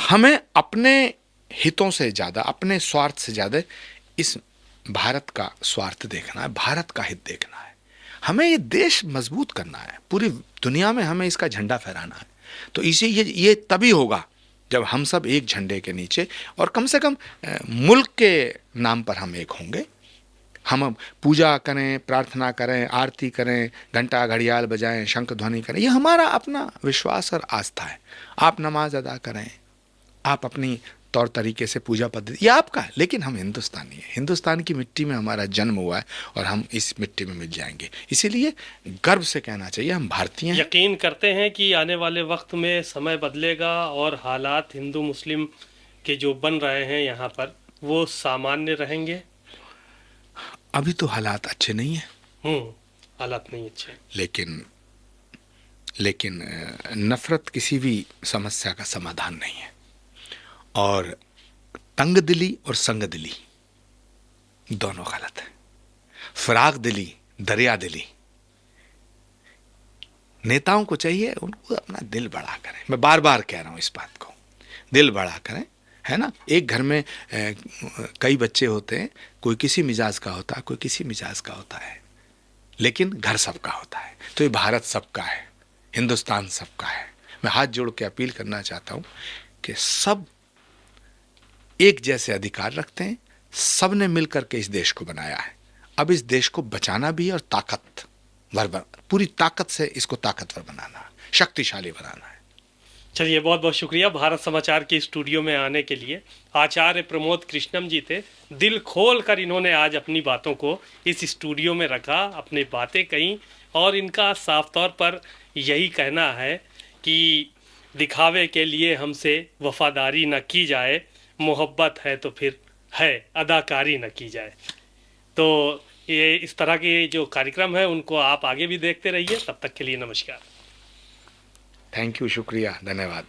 हमें अपने हितों से ज्यादा, अपने स्वार्थ से ज्यादा इस भारत का स्वार्थ देखना है, भारत का हित देखना है। हमें ये देश मजबूत करना है, पूरी दुनिया में हमें इसका झंडा फहराना है। तो इसे ये तभी होगा जब हम सब एक झंडे के नीचे, और कम से कम मुल्क के नाम पर हम एक होंगे। हम पूजा करें, प्रार्थना करें, आरती करें, घंटा घड़ियाल बजाएं, शंख ध्वनि करें, ये हमारा अपना विश्वास और आस्था है। आप नमाज अदा करें, आप अपनी तौर तरीके से पूजा पद्धति, ये आपका है। लेकिन हम हिंदुस्तानी हैं, हिंदुस्तान की मिट्टी में हमारा जन्म हुआ है और हम इस मिट्टी में मिल जाएंगे। इसीलिए गर्व से कहना चाहिए हम भारतीय हैं। यकीन करते हैं कि आने वाले वक्त में समय बदलेगा और हालात हिंदू मुस्लिम के जो बन रहे हैं यहाँ पर वो सामान्य रहेंगे? अभी तो हालात अच्छे नहीं है। हालात नहीं अच्छे, लेकिन नफरत किसी भी समस्या का समाधान नहीं है। और तंग दिली और संग दिली दोनों गलत है। फराग दिली, दरिया दिली, नेताओं को चाहिए उनको अपना दिल बड़ा करें। मैं बार बार कह रहा हूं इस बात को, दिल बड़ा करें, है ना। एक घर में कई बच्चे होते हैं, कोई किसी मिजाज का होता है, कोई किसी मिजाज का होता है, लेकिन घर सबका होता है। तो ये भारत सबका है, हिंदुस्तान सबका है। मैं हाथ जोड़ के अपील करना चाहता हूं कि सब एक जैसे अधिकार रखते हैं, सब ने मिलकर के इस देश को बनाया है। अब इस देश को बचाना भी है और पूरी ताकत से इसको ताकतवर बनाना है, शक्तिशाली बनाना है। चलिए, बहुत बहुत शुक्रिया भारत समाचार के स्टूडियो में आने के लिए। आचार्य प्रमोद कृष्णम जी थे, दिल खोल कर इन्होंने आज अपनी बातों को इस स्टूडियो में रखा, अपनी बातें कहीं, और इनका साफ तौर पर यही कहना है कि दिखावे के लिए हमसे वफादारी न की जाए, मोहब्बत है तो फिर है, अदाकारी न की जाए। तो ये इस तरह के जो कार्यक्रम है उनको आप आगे भी देखते रहिए। तब तक के लिए नमस्कार। थैंक यू, शुक्रिया, धन्यवाद।